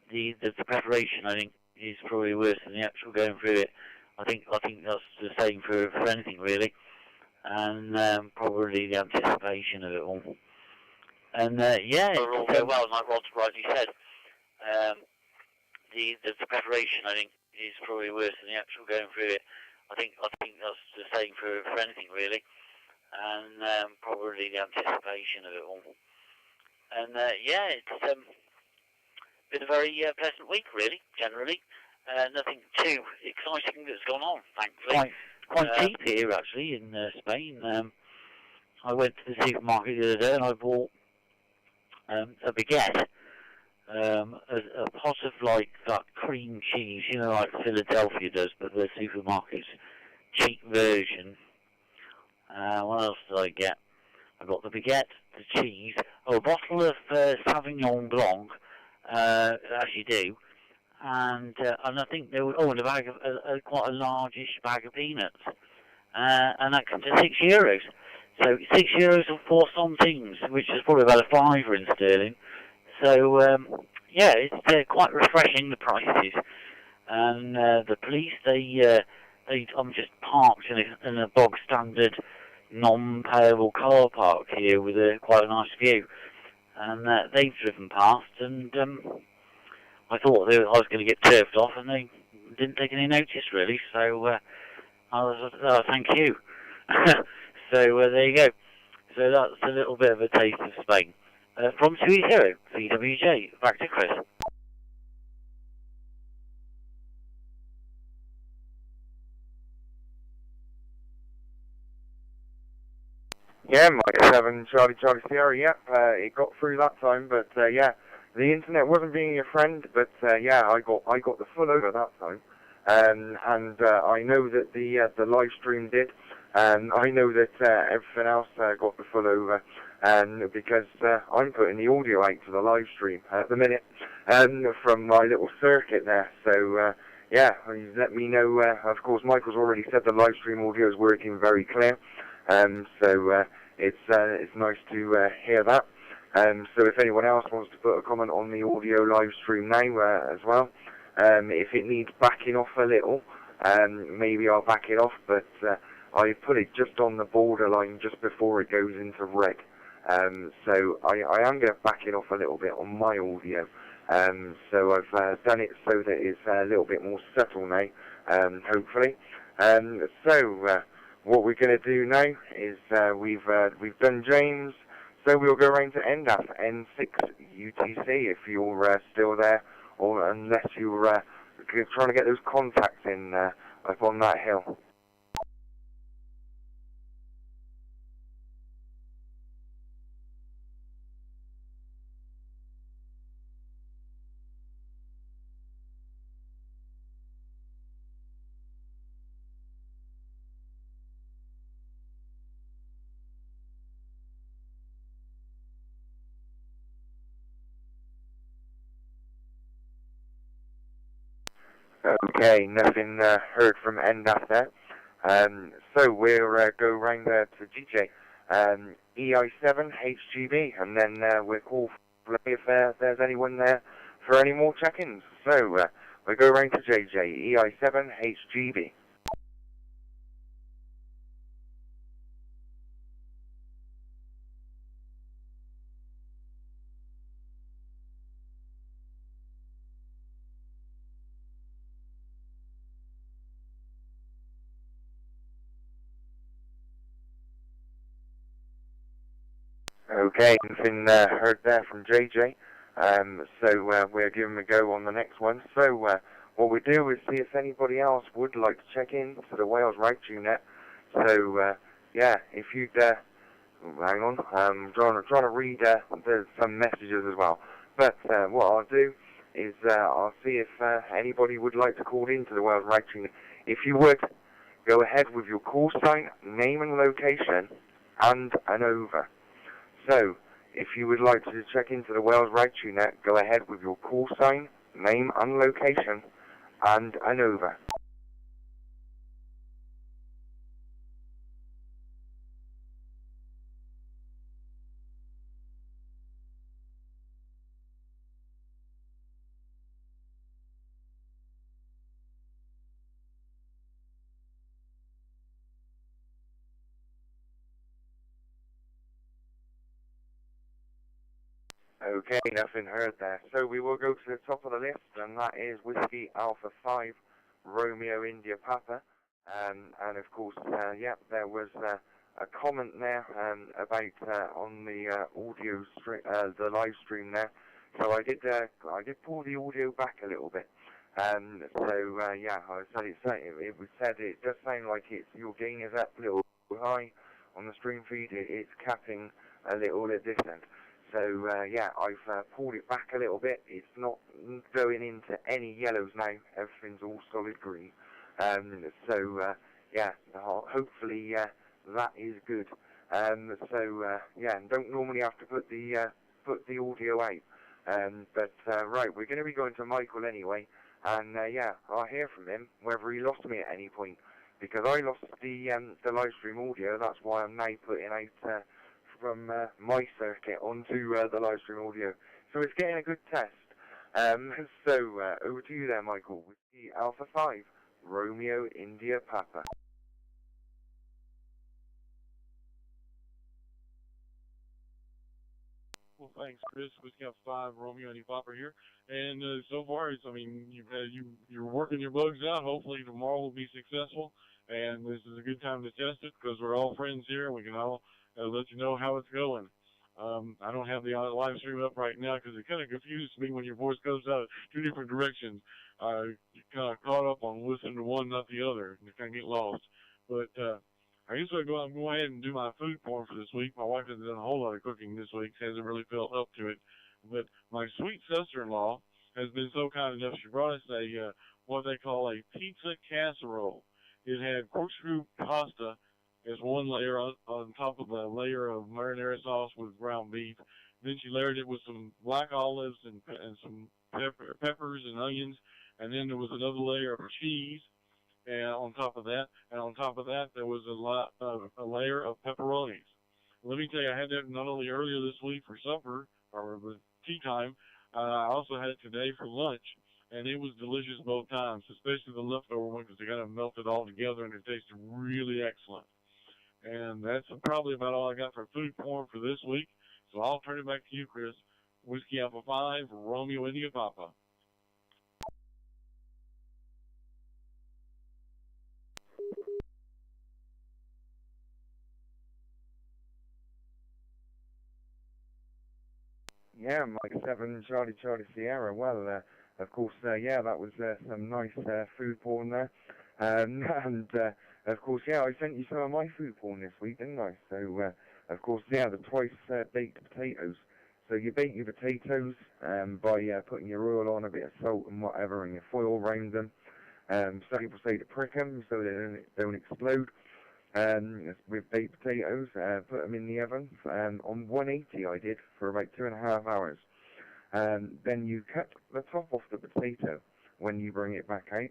[SPEAKER 5] The preparation, I think, is probably worse than the actual going through it. I think that's the same for anything really, and probably the anticipation of it all. And yeah, it'll all go well, like Rod rightly said. The preparation, I think, is probably worse than the actual going through it. I think that's the same for anything really, and probably the anticipation of it all. And yeah, it's been a very pleasant week, really, generally. Nothing too exciting that's gone on, thankfully. Quite cheap here, actually, in Spain. I went to the supermarket the other day and I bought a baguette, a pot of, like, that cream cheese, you know, like Philadelphia does, but the supermarket's cheap version. What else did I get? I got the baguette, the cheese, a bottle of Sauvignon Blanc, as you do, and I think there was and a bag of quite a largish bag of peanuts, and that comes to €6. So €6 and 4 centimes, which is probably about a fiver in sterling. So yeah, it's quite refreshing, the prices. And the police, I'm just parked in a bog standard non-payable car park here with quite a nice view. And they've driven past, and I thought I was going to get turfed off, and they didn't take any notice, really. So thank you. So there you go. So that's a little bit of a taste of Spain. From 20 VWJ, back to Chris.
[SPEAKER 1] Yeah, Mike 7, Charlie Sierra, yeah, it got through that time, but yeah, the internet wasn't being your friend, but yeah, I got the full over that time, and I know that the live stream did, and I know that everything else got the full over, because I'm putting the audio out for the live stream at the minute, from my little circuit there, so yeah, let me know. Of course, Michael's already said the live stream audio is working very clear. So it's nice to hear that. So if anyone else wants to put a comment on the audio live stream now as well, if it needs backing off a little, maybe I'll back it off, but I put it just on the borderline just before it goes into red. So I am going to back it off a little bit on my audio. So I've done it so that it's a little bit more subtle now, hopefully. So what we're going to do now is we've done James, so we'll go around to NDAF N6 UTC if you're still there, or unless you're trying to get those contacts in up on that hill. Okay, nothing heard from NDAF there. So we'll go round there to GJ, EI7HGB, and then we'll call if there's anyone there for any more check-ins. So we'll go round to JJ, EI7HGB. Okay, nothing heard there from JJ. So we're giving a go on the next one. So what we do is see if anybody else would like to check in to the Wales Ragchew Net. So yeah, if you'd hang on, I'm trying to read some messages as well. But what I'll do is I'll see if anybody would like to call in to the Wales Ragchew Net. If you would, go ahead with your call sign, name and location, and an over. So, if you would like to check into the Wales Ragchew Net, go ahead with your call sign, name and location, and an over. Okay, nothing heard there. So we will go to the top of the list, and that is Whiskey Alpha 5, Romeo India Papa. And of course, yeah, there was a comment there about on the audio stream, the live stream there. So I did pull the audio back a little bit. So yeah, I said it was said it does sound like your gain is up a little high on the stream feed. It's capping a little at this end. So yeah, I've pulled it back a little bit. It's not going into any yellows now. Everything's all solid green. So yeah, hopefully that is good. So yeah, don't normally have to put the audio out. But right, we're going to be going to Michael anyway, and yeah, I'll hear from him whether he lost me at any point, because I lost the live stream audio. That's why I'm now putting out from my circuit onto the live stream audio. So it's getting a good test. So over to you there, Michael, with the Alpha 5, Romeo India Papa.
[SPEAKER 2] Well, thanks, Chris. Whiskey Alpha 5, Romeo India Papa here. And so far, I mean, you're working your bugs out. Hopefully tomorrow will be successful. And this is a good time to test it because we're all friends here. We can all let you know how it's going. I don't have the live stream up right now because it kind of confuses me when your voice goes out two different directions. You kind of caught up on listening to one, not the other, and you kind of get lost. But I guess I'll go ahead and do my food porn for this week. My wife hasn't done a whole lot of cooking this week. She hasn't really felt up to it. But my sweet sister-in-law has been so kind enough. She brought us a what they call a pizza casserole. It had corkscrew pasta as one layer on top of a layer of marinara sauce with ground beef. Then she layered it with some black olives and some peppers and onions. And then there was another layer of cheese on top of that. And on top of that, there was a layer of pepperonis. Let me tell you, I had that not only earlier this week for supper, or tea time, I also had it today for lunch. And it was delicious both times, especially the leftover one, because they kind of melted all together and it tasted really excellent. And that's probably about all I got for food porn for this week. So I'll turn it back to you, Chris. Whiskey Alpha 5, Romeo India Papa.
[SPEAKER 1] Yeah, Mike 7, Charlie Sierra. Well, of course, yeah, that was some nice food porn there. And of course, yeah, I sent you some of my food porn this week, didn't I? So, of course, yeah, the twice baked potatoes. So you bake your potatoes by putting your oil on, a bit of salt and whatever, and your foil around them. Some people say to prick them so they don't explode. With baked potatoes, put them in the oven on 180 I did for about 2.5 hours. Then you cut the top off the potato when you bring it back out.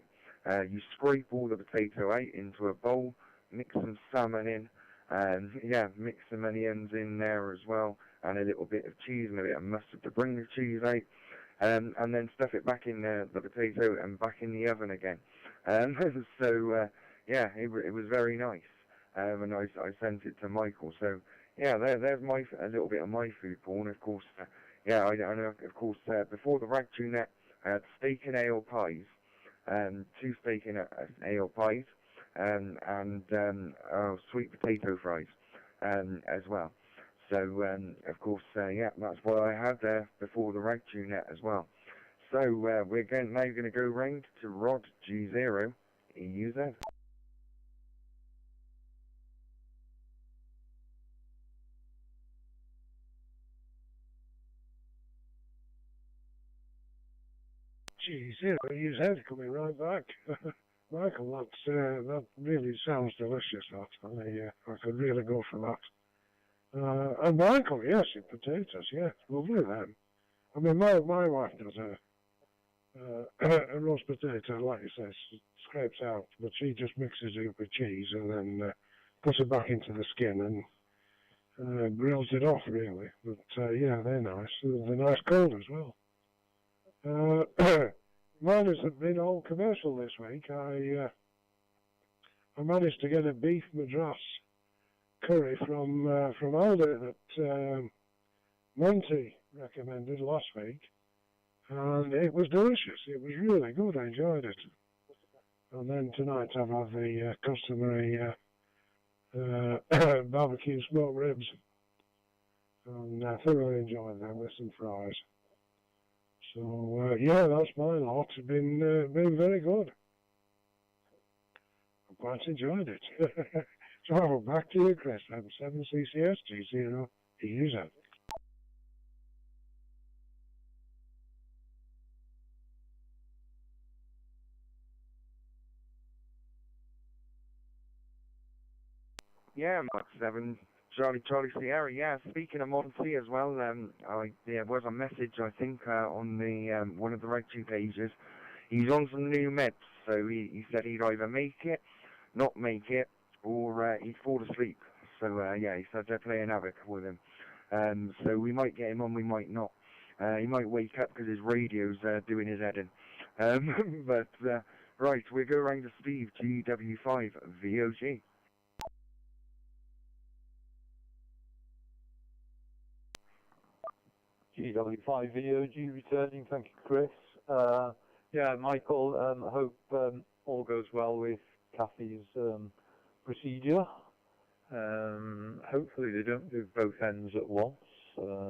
[SPEAKER 1] You scrape all the potato out into a bowl, mix some salmon in, and yeah, mix some onions in there as well, and a little bit of cheese and a bit of mustard to bring the cheese out, and then stuff it back in the potato and back in the oven again. So yeah, it was very nice. And I sent it to Michael. So yeah, there's a little bit of my food porn. Of course, yeah, I know. Of course, before the Ragchew Net, I had steak and ale pies, 2 steak and ale pies, and sweet potato fries, as well. So, of course, yeah, that's what I had there before the Ragchew Net as well. So, we're now going to go round to Rod G0 EUZ.
[SPEAKER 4] G0 EUZ coming right back. Michael, that really sounds delicious, that. I could really go for that. And Michael, yes, in potatoes, yeah, lovely then. I mean, my wife does a roast potato, like you say, scrapes out, but she just mixes it up with cheese and then puts it back into the skin and grills it off, really. But yeah, they're nice. They're nice cold as well. Mine has been all commercial this week. I managed to get a beef madras curry from Aldi that Monty recommended last week, and it was delicious. It was really good. I enjoyed it. And then tonight I've had the customary barbecue smoked ribs, and I thoroughly enjoyed them with some fries. So yeah, that's my lot. It's been very good. I quite enjoyed it. So back to you, Chris. M7CCS G0 EUZ.
[SPEAKER 1] Yeah, Mark 7, Charlie Sierra. Yeah, speaking of Monty as well, there was a message, I think, on the one of the Ragchew pages. He's on some new meds, so he said he'd either make it, not make it, or he'd fall asleep. So, yeah, he said they're playing havoc with him. So we might get him on, we might not. He might wake up because his radio's doing his head in. But, right, we'll go around to Steve, GW5 VOG.
[SPEAKER 7] GW5VOG returning, thank you, Chris. Yeah, Michael, I hope all goes well with Kathy's procedure. Hopefully they don't do both ends at once,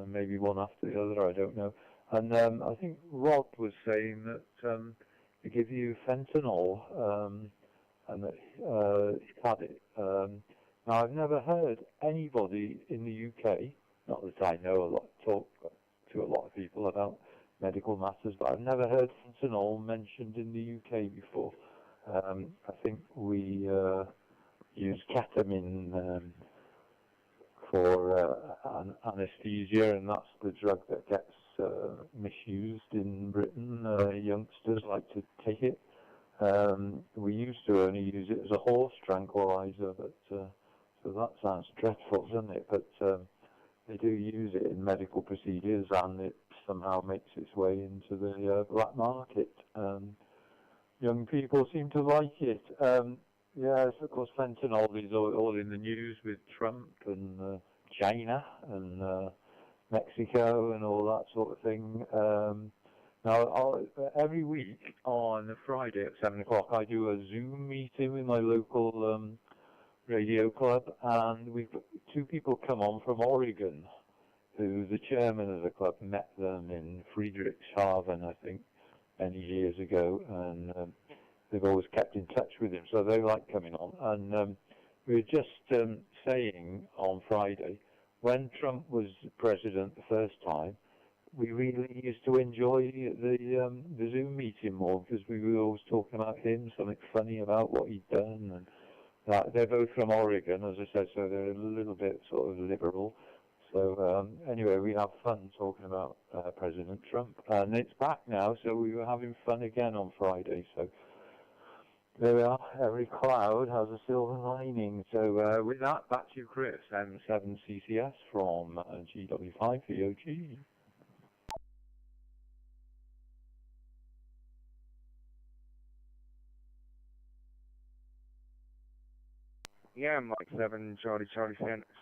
[SPEAKER 7] maybe one after the other, I don't know. And I think Rod was saying that they give you fentanyl, and that he's had it. Now, I've never heard anybody in the UK, not that I know talk to a lot of people about medical matters, but I've never heard fentanyl mentioned in the UK before. I think we use ketamine for anesthesia, and that's the drug that gets misused in Britain. Youngsters like to take it. We used to only use it as a horse tranquilizer, but so that sounds dreadful, doesn't it? But they do use it in medical procedures, and it somehow makes its way into the black market. Young people seem to like it. Yes, of course, fentanyl is all in the news with Trump and China and Mexico and all that sort of thing. Now, every week on a Friday at 7 o'clock, I do a Zoom meeting with my local radio club, and we've got two people come on from Oregon, who the chairman of the club met them in Friedrichshafen, I think, many years ago, and they've always kept in touch with him, so they like coming on. And we were just saying on Friday, when Trump was president the first time, we really used to enjoy the Zoom meeting more, because we were always talking about him, something funny about what he'd done, and they're both from Oregon, as I said, so they're a little bit sort of liberal. So anyway, we have fun talking about President Trump, and it's back now, so we were having fun again on Friday. So there we are. Every cloud has a silver lining. So with that, back to you, Chris, M7CCS from GW5VOG.
[SPEAKER 1] Yeah, Mike 7, Charlie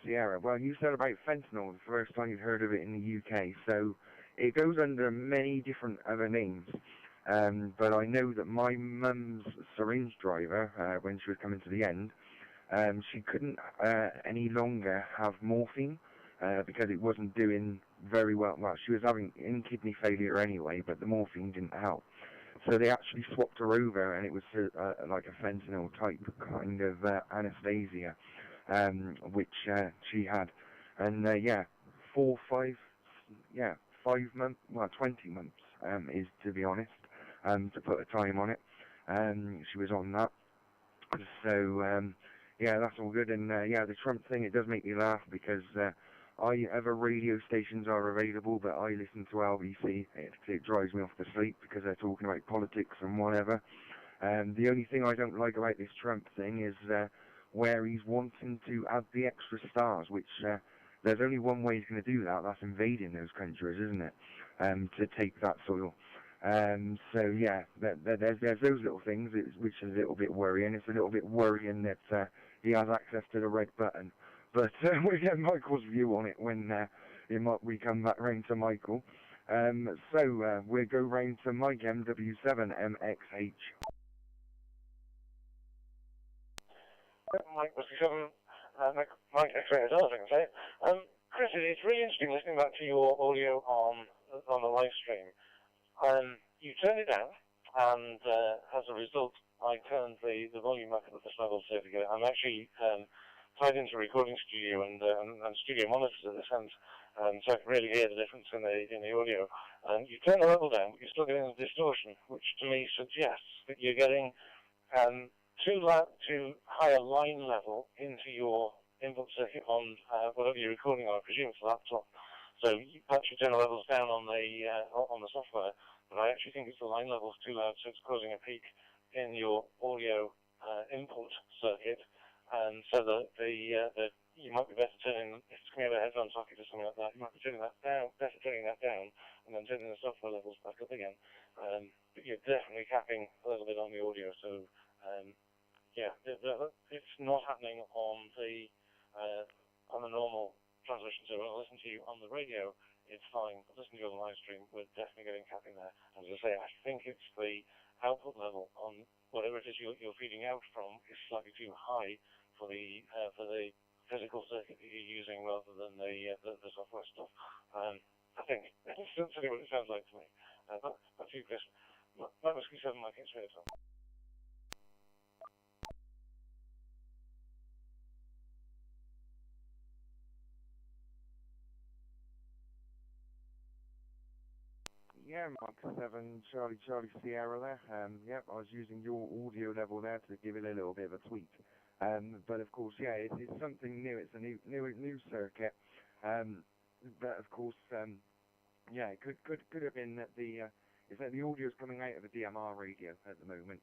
[SPEAKER 1] Sierra. Well, you said about fentanyl, the first time you've heard of it in the UK, so it goes under many different other names. But I know that my mum's syringe driver, when she was coming to the end, she couldn't any longer have morphine, because it wasn't doing very well. Well, she was having kidney failure anyway, but the morphine didn't help. So they actually swapped her over, and it was like a fentanyl type kind of anesthesia, which she had. And yeah, 5 months, well, 20 months is, to be honest, to put a time on it. She was on that. So yeah, that's all good. And yeah, the Trump thing, it does make me laugh because other radio stations are available, but I listen to LBC. It drives me off to sleep because they're talking about politics and whatever. The only thing I don't like about this Trump thing is where he's wanting to add the extra stars, which there's only one way he's going to do that. That's invading those countries, isn't it? To take that soil. So yeah, there's those little things which is a little bit worrying. It's a little bit worrying that he has access to the red button. But we'll get Michael's view on it when we come back round to Michael. So we'll go round to Mike M7CCS.
[SPEAKER 4] Mike M7CCS, Mike X-ray, I was going to say. Chris, it's really interesting listening back to your audio on the live stream. You turned it down, and as a result, I turned the volume up at the level so to get it. I'm actually tied into a recording studio and studio monitors at this end, so I can really hear the difference in the audio. You turn the level down, but you're still getting the distortion, which to me suggests that you're getting too high a line level into your input circuit on whatever you're recording on. I presume it's a laptop. So you perhaps you turn the levels down on the software, but I actually think it's the line levels too loud, so it's causing a peak in your audio input circuit. And so that you might be better turning, if it's coming out of a headphone socket or something like that, you might be turning that down, and then turning the software levels back up again. But you're definitely capping a little bit on the audio, so yeah, it's not happening on the normal transmission. So when I listen to you on the radio, it's fine. But listen to you on the live stream, we're definitely getting capping there. As I say, I think it's the output level on whatever it is you're feeding out from is slightly too high for the physical circuit that you're using rather than the software stuff. I think that's certainly what it sounds like to me. That's you, Chris. That was Q7 Mike X-ray.
[SPEAKER 1] Yeah, Mark 7, Charlie Sierra there. Yep, I was using your audio level there to give it a little bit of a tweak. But of course, yeah, it's something new. It's a new circuit. But of course, yeah, it could have been that is that the audio is coming out of a DMR radio at the moment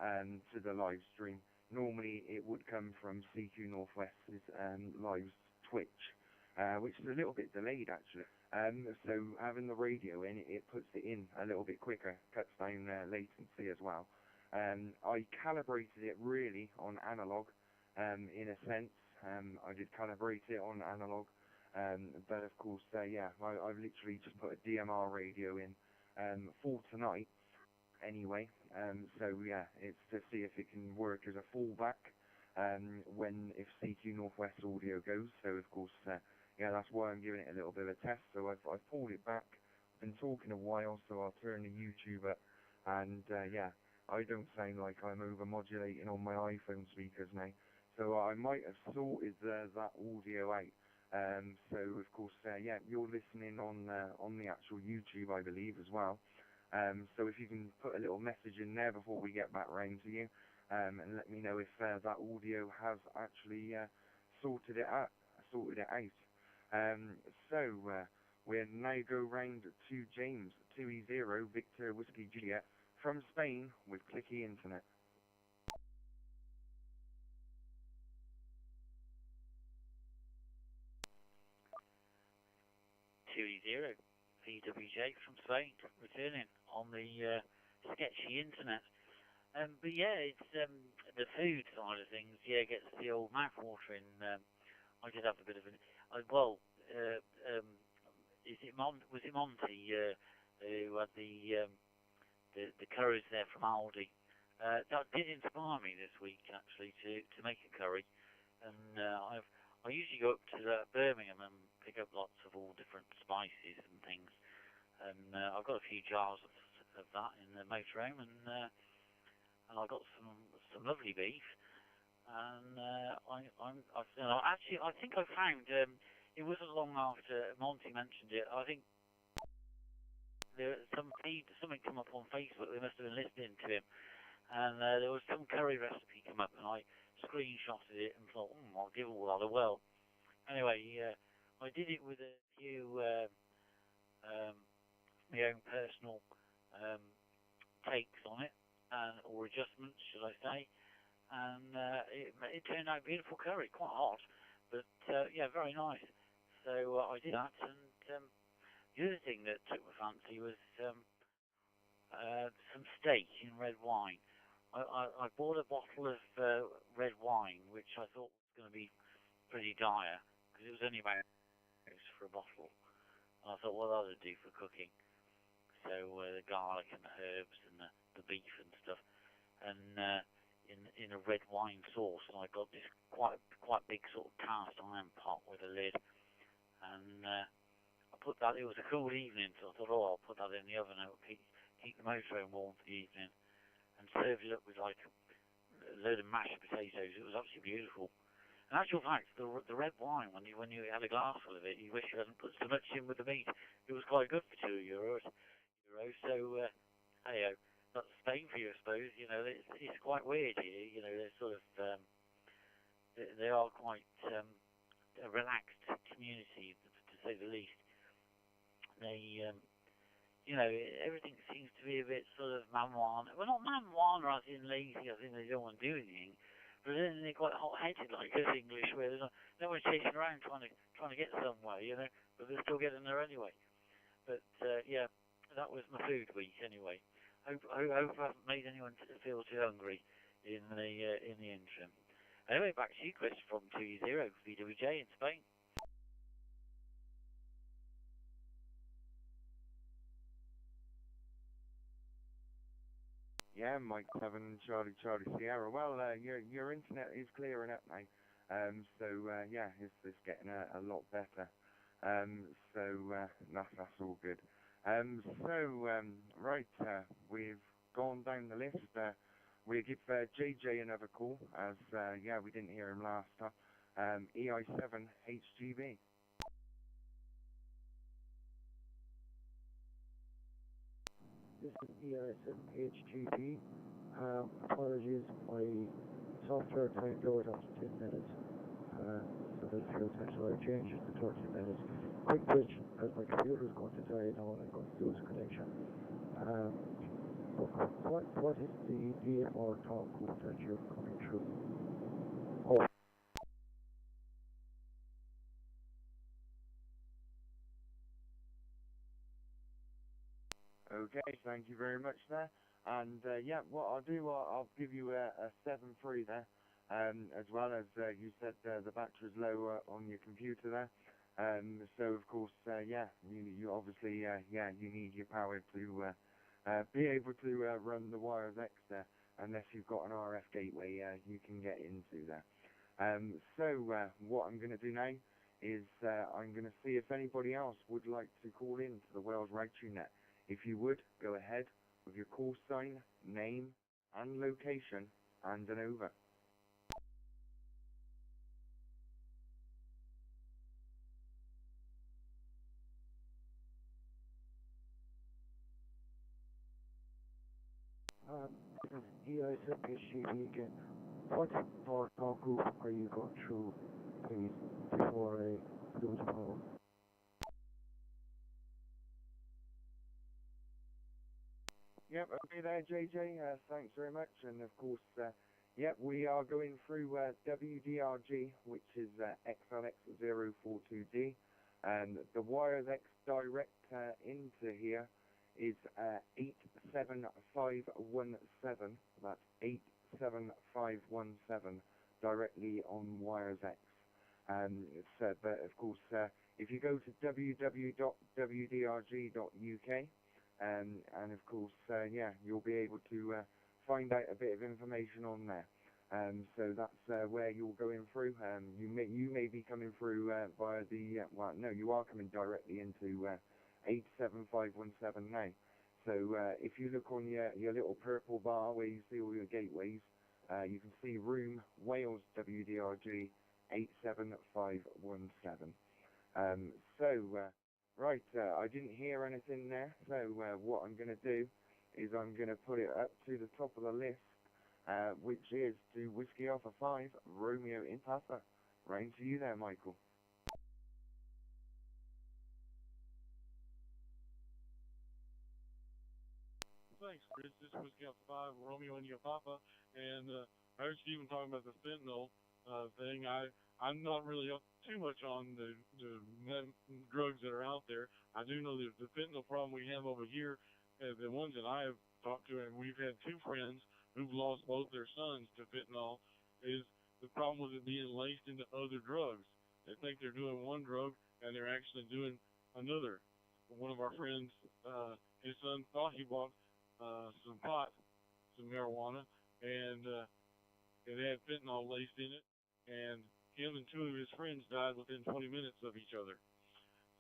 [SPEAKER 1] to the live stream. Normally, it would come from cqnorthwest's live Twitch, which is a little bit delayed actually. So having the radio in, it puts it in a little bit quicker, cuts down latency as well. I calibrated it really on analog, in a sense. I did calibrate it on analog, but of course, yeah, I've literally just put a DMR radio in for tonight anyway. So yeah, it's to see if it can work as a fallback if cqnorthwest audio goes. So of course, yeah, that's why I'm giving it a little bit of a test. So I've pulled it back. I've been talking a while, so I'll turn the YouTube up. And yeah, I don't sound like I'm over-modulating on my iPhone speakers now. So I might have sorted that audio out. So of course, yeah, you're listening on the actual YouTube, I believe, as well. So if you can put a little message in there before we get back round to you, and let me know if that audio has actually sorted it out. So we'll now go round to James 2E0 Victor Whiskey Juliet from Spain with clicky internet.
[SPEAKER 5] 2E0 PWJ from Spain, returning on the sketchy internet. But yeah, it's the food side of things. Yeah, gets the old mouth watering. I did have a bit of an was it Monty who had the curries there from Aldi? That did inspire me this week actually to make a curry, and I usually go up to Birmingham and pick up lots of all different spices and things. And I've got a few jars of that in the motorhome, and I've got some lovely beef. And I think I found it wasn't long after Monty mentioned it. I think something come up on Facebook. They must have been listening to him, and there was some curry recipe come up, and I screenshotted it and thought, I'll give all that a whirl. Anyway, I did it with a few my own personal takes on it, or adjustments, should I say. And it turned out beautiful curry, quite hot, but yeah, very nice. So I did that, and the other thing that took my fancy was some steak in red wine. I bought a bottle of red wine, which I thought was going to be pretty dire, because it was only about for a bottle. And I thought, well, that'll do for cooking. So the garlic and the herbs and the beef and stuff, and in a red wine sauce. And I got this quite big sort of cast iron pot with a lid, and I put that. It was a cool evening, so I thought, I'll put that in the oven. It'll keep the motorhome warm for the evening, and served it up with like a load of mashed potatoes. It was absolutely beautiful. In actual fact, the red wine, when you had a glassful of it, you wish you hadn't put so much in with the meat. It was quite good for €2. So, hey, that's Spain for you, I suppose. You know, it's quite weird here. You know, they're sort of they are quite a relaxed community, to say the least. They, you know, everything seems to be a bit sort of man-wan. Well, not man-wan as in lazy, as in they don't want to do anything. But then they're quite hot-headed like us English, where there's no one chasing around trying to get somewhere, you know. But they're still getting there anyway. But yeah, that was my food week anyway. Hope I haven't made anyone feel too hungry in the interim. Anyway, back to you, Chris, from 2-0 VWJ in Spain.
[SPEAKER 1] Yeah, Mike 7, Charlie Sierra. Well, your internet is clearing up now. So yeah, it's getting a lot better. So that's all good. Right, we've gone down the list. We give JJ another call, as yeah, we didn't hear him last time. EI7HGB.
[SPEAKER 6] This is EI7HGB. Apologies, my software timed out after 10 minutes. So that's fuel time, so I've changed it to 30 minutes. Quick question, as my computer is going to die now and I'm going to lose connection. What is the DMR talk group that you're coming through? Oh.
[SPEAKER 1] Okay, thank you very much there. And yeah, what I'll do, I'll give you a 7.3 there, as well as you said the battery's low on your computer there. So of course, yeah, you obviously, yeah, you need your power to be able to run the WiresX there, unless you've got an RF gateway you can get into there. So what I'm going to do now is I'm going to see if anybody else would like to call in to the Wales Ragchew Net. If you would, go ahead with your call sign, name, and location, and an over.
[SPEAKER 6] EI7HGB again. What more talk group are you going through, please, before I lose power?
[SPEAKER 1] Yep, okay there, JJ. Thanks very much. And of course, yep, we are going through W.D.R.G, which is XLX042D. And the WiresX direct into here is 87517. That's 87517 directly on WiresX. So, but of course, if you go to www.wdrg.uk, and of course, yeah, you'll be able to find out a bit of information on there. So that's where you're going through. You may be coming through via the well, no, you are coming directly into 87517 now. So if you look on your little purple bar where you see all your gateways, you can see room WALES-WDRG 87517. Right, I didn't hear anything there, so what I'm going to do is I'm going to put it up to the top of the list, which is to Whiskey Alpha 5, Romeo in Papa. Rain to you there, Michael.
[SPEAKER 2] Thanks, Chris. This was Whiskey Alpha 5, Romeo in your Papa, and I heard Stephen talking about the fentanyl thing. I'm not really up too much on the drugs that are out there. I do know that the fentanyl problem we have over here, the ones that I have talked to, and we've had 2 friends who've lost both their sons to fentanyl, is the problem with it being laced into other drugs. They think they're doing one drug, and they're actually doing another. One of our friends, his son thought he bought some pot, some marijuana, and it had fentanyl laced in it, and him and 2 of his friends died within 20 minutes of each other.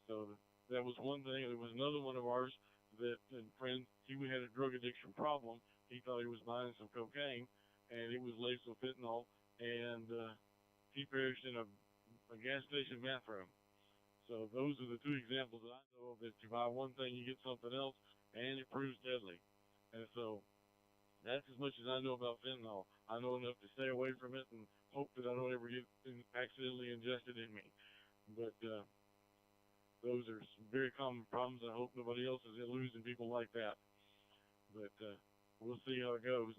[SPEAKER 2] So that was one thing. There was another one of ours that, and friend, he had a drug addiction problem. He thought he was buying some cocaine, and it was laced with fentanyl, and he perished in a gas station bathroom. So those are the 2 examples that I know of, that you buy one thing, you get something else, and it proves deadly. And so that's as much as I know about fentanyl. I know enough to stay away from it and hope that I don't ever get accidentally ingested in me. But those are some very common problems. I hope nobody else is losing people like that. But we'll see how it goes.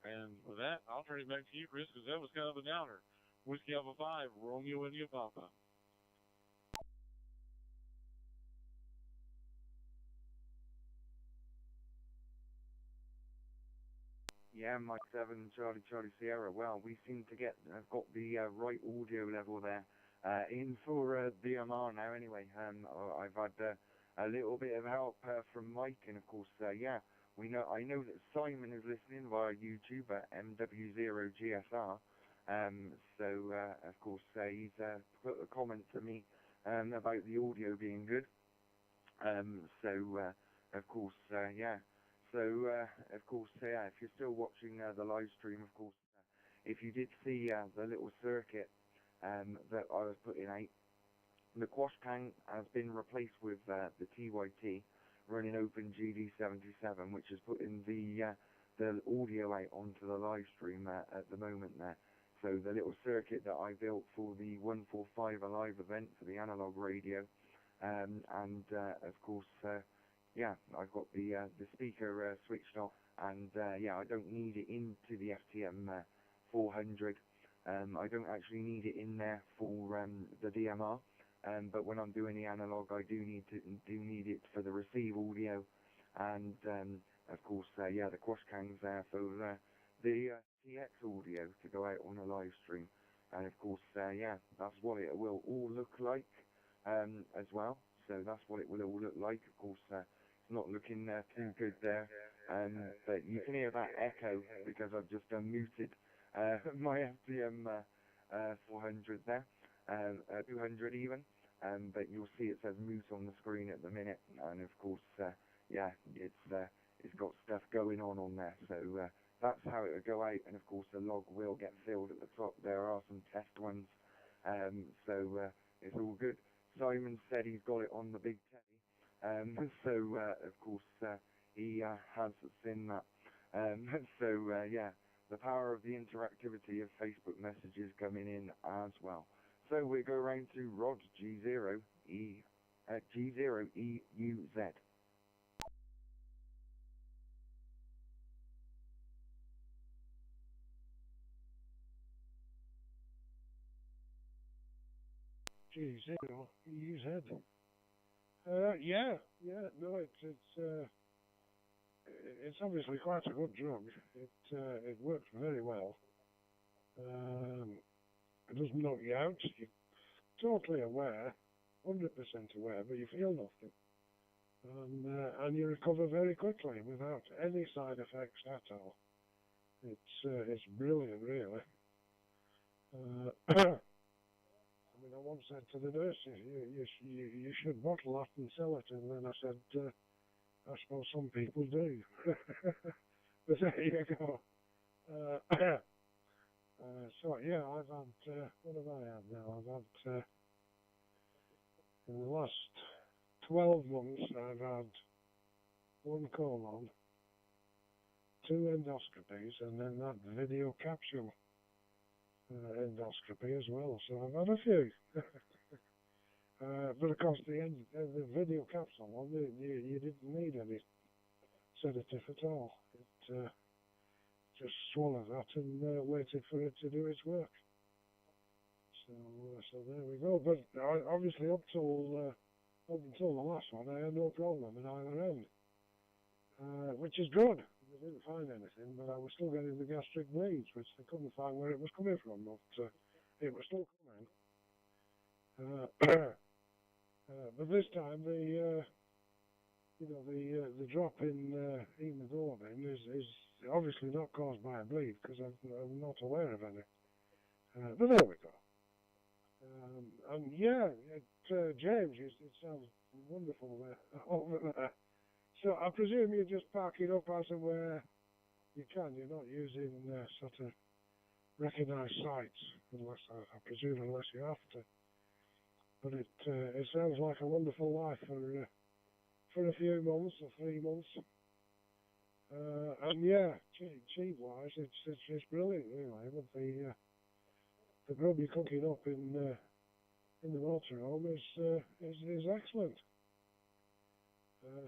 [SPEAKER 2] And with that, I'll turn it back to you, Chris, because that was kind of a downer. Whiskey Alpha 5, Romeo and your Papa.
[SPEAKER 1] Yeah, Mike 7, Charlie Sierra. Well, we seem to got the right audio level there in for DMR now. Anyway, I've had a little bit of help from Mike, and of course, yeah, I know that Simon is listening via YouTube at MW0GSR. So of course, he's put a comment to me about the audio being good. Of course, yeah. So, of course, yeah, if you're still watching the live stream, of course, if you did see the little circuit that I was putting out, the quash tank has been replaced with the TYT running Open GD77, which is putting the audio out onto the live stream at the moment there. So the little circuit that I built for the 145 Alive event for the analog radio, and of course, yeah, I've got the speaker switched off, and yeah, I don't need it into the FTM 400. I don't actually need it in there for the DMR, but when I'm doing the analog, I do need it for the receive audio, and of course, yeah, the quash cang's there for the TX audio to go out on a live stream, and of course, yeah, that's what it will all look like as well. So that's what it will all look like. Of course, it's not looking too good there, but you can hear that echo because I've just unmuted my FTM 400 there, 200 even, but you'll see it says mute on the screen at the minute, and of course, yeah, it's got stuff going on there, so that's how it will go out, and of course the log will get filled at the top. There are some test ones, so it's all good. Simon said he's got it on the big telly, so of course he has seen that. So yeah, the power of the interactivity of Facebook messages coming in as well. So we go around to Rod G0EUZ.
[SPEAKER 4] G0EUZ. Yeah, no, it's obviously quite a good drug. It works very well. It doesn't knock you out. You're totally aware, 100% aware, but you feel nothing. And you recover very quickly without any side effects at all. It's brilliant, really. I mean, I once said to the nurses, you should bottle that and sell it, and then I said, I suppose some people do. But there you go. So yeah, I've had, what have I had now? I've had, in the last 12 months, I've had 1 colon, 2 endoscopies, and then that video capsule endoscopy as well. So I've had a few. But of course, the video capsule one, you didn't need any sedative at all. It just swallowed that and waited for it to do its work. So there we go. But obviously, up until the last one, I had no problem in either end, which is good. I didn't find anything, but I was still getting the gastric bleeds, which they couldn't find where it was coming from. But it was still coming. But this time, the drop in hemoglobin is obviously not caused by a bleed, because I'm not aware of any. But there we go. And yeah, James, it sounds wonderful over there. So I presume you just park it up as and where you can. You're not using sort of recognised sites, unless I presume unless you have to. But it sounds like a wonderful life for a few months or 3 months. And yeah, cheap wise, it's brilliant really. But the grub you're cooking up in the motorhome is excellent.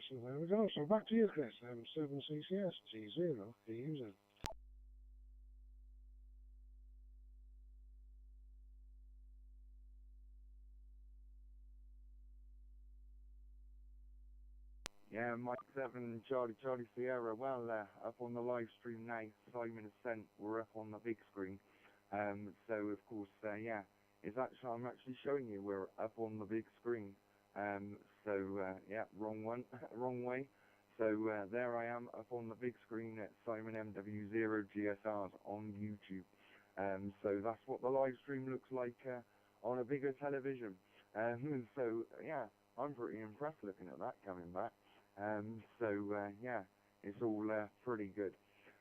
[SPEAKER 4] So there we go. So back to you, Chris. M7CCS G0 for user.
[SPEAKER 8] Yeah, Mike 7, Charlie Sierra. Well, up on the live stream now, Simon has sent, we're up on the big screen. So of course, yeah, I'm actually showing you we're up on the big screen. Yeah, wrong one, wrong way. So there I am up on the big screen at Simon MW0GSRs on YouTube. So that's what the live stream looks like on a bigger television. So yeah, I'm pretty impressed looking at that coming back. Yeah, it's all pretty good.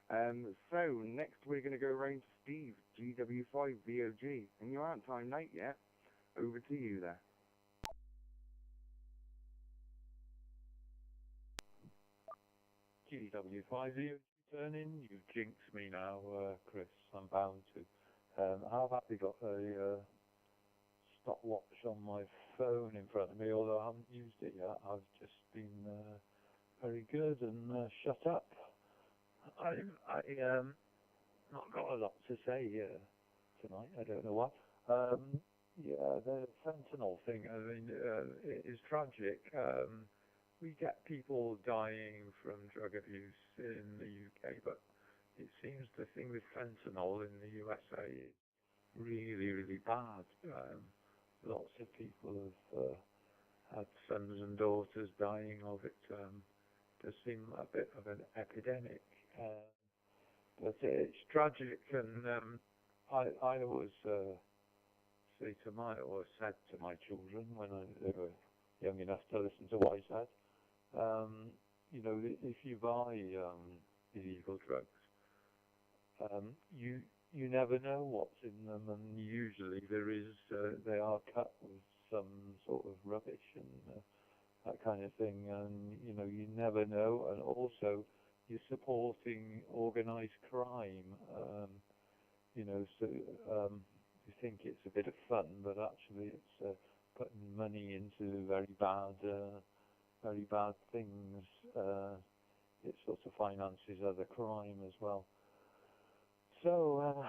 [SPEAKER 8] So next we're going to go around to Steve, GW5VOG, and you aren't timed out yet. Over to you there.
[SPEAKER 7] GW5VOG turn in. You jinxed me now, Chris. I'm bound to. I've actually got a stopwatch on my phone in front of me, although I haven't used it yet. I've just been very good and shut up. I not got a lot to say tonight. I don't know what. Yeah, the fentanyl thing. I mean, it is tragic. We get people dying from drug abuse in the UK, but it seems the thing with fentanyl in the USA is really, really bad. Lots of people have had sons and daughters dying of it. Does seem a bit of an epidemic, but it's tragic. And I always said to my children when they were young enough to listen to what I said, you know, if you buy illegal drugs, you never know what's in them, and usually they are cut with some sort of rubbish and that kind of thing, and you know, you never know. And also you're supporting organized crime, you know, so you think it's a bit of fun, but actually it's putting money into very bad things. It sort of finances other crime as well. So,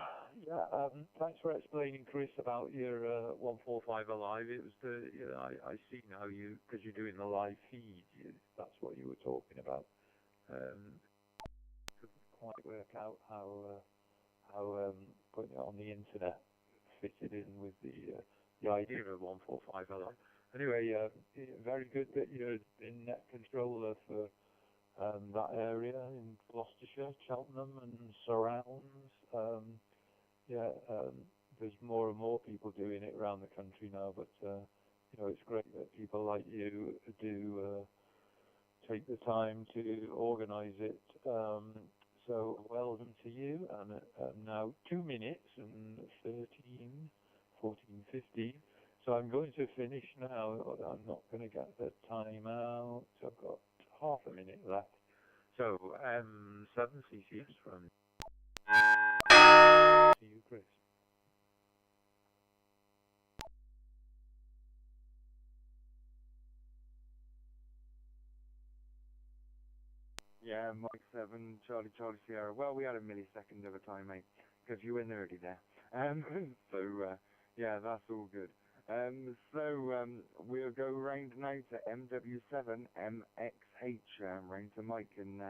[SPEAKER 7] yeah, thanks for explaining, Chris, about your 145 Alive. It was you know, I see now because you're doing the live feed, that's what you were talking about. Couldn't quite work out how putting it on the internet fitted in with the idea of 145 Alive. Anyway, very good that you're in net controller for that area in Gloucestershire, Cheltenham and surrounds. There's more and more people doing it around the country now, but it's great that people like you do take the time to organise it. So well done to you. And now 2 minutes and 13, 14, 15. So I'm going to finish now. I'm not going to get the time out. I've got half a minute left. So M7CCS from to you, Chris.
[SPEAKER 8] Yeah, Mike 7, Charlie Sierra. Well, we had a millisecond of a time, mate, because you were nerdy there. Yeah, that's all good. We'll go round now to MW7MXH, round to Mike, and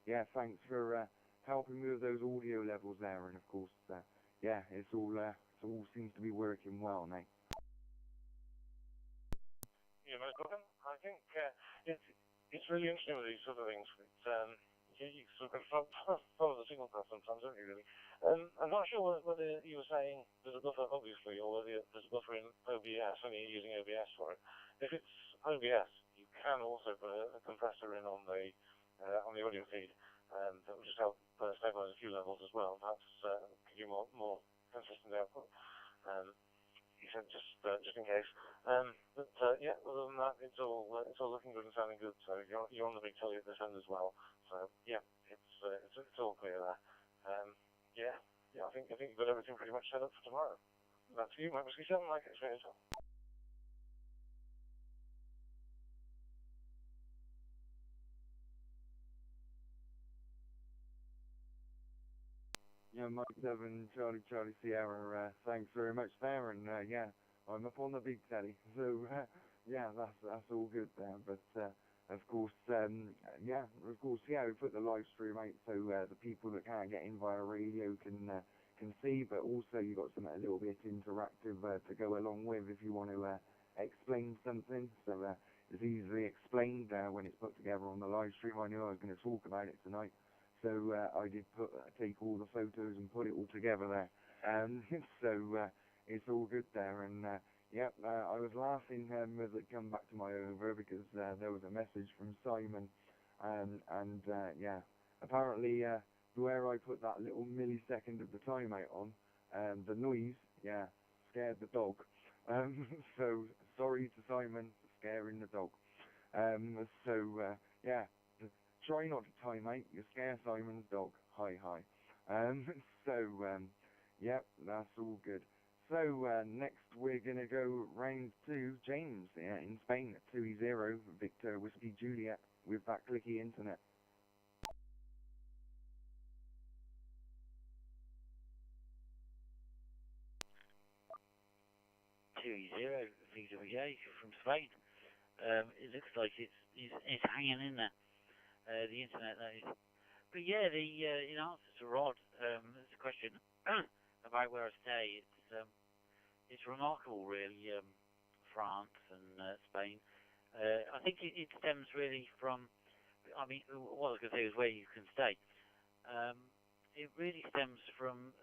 [SPEAKER 8] yeah, thanks for helping me with those audio levels there, and of course, yeah, it all seems to be working well now.
[SPEAKER 4] Yeah, most welcome. I think it's really interesting with these sort of things. You sort of follow the signal path sometimes, don't you, really? I'm not sure whether you were saying there's a buffer, obviously, or whether there's a buffer in OBS, only using OBS for it. If it's OBS, you can also put a compressor in on the audio feed, that will just help stabilize a few levels as well. That's give you more consistent output. You said just in case. Yeah, other than that, it's all looking good and sounding good. So you're on the big telly at this end as well. So yeah, it's all clear there. Yeah, I think you've got everything pretty much set up for tomorrow. That's you, MB6IPG-L, like experience.
[SPEAKER 8] Yeah, Mike 7, Charlie Sierra, thanks very much there, and yeah, I'm up on the big telly, so yeah, that's all good there, but of course, yeah, we put the live stream out so the people that can't get in via radio can see, but also you got something a little bit interactive to go along with if you want to explain something, so it's easily explained when it's put together on the live stream. I knew I was going to talk about it tonight. So I did take all the photos and put it all together there. So it's all good there. And yeah, I was laughing as it come back to my over because there was a message from Simon. And yeah, apparently where I put that little millisecond of the timeout on, the noise, yeah, scared the dog. So sorry to Simon for scaring the dog. Yeah. Try not to time out, you scare Simon's dog. Hi. Yep, that's all good. So, next we're going to go round to James in Spain at 2E0, Victor Whiskey Juliet, with that clicky internet.
[SPEAKER 5] 2E0, VWJ from Spain. It looks like it's hanging in there. The internet, that is. But yeah, in answer to Rod, there's a question about where I stay. It's remarkable, really. France and Spain. I think it stems really from. I mean, what I was going to say is where you can stay. It really stems from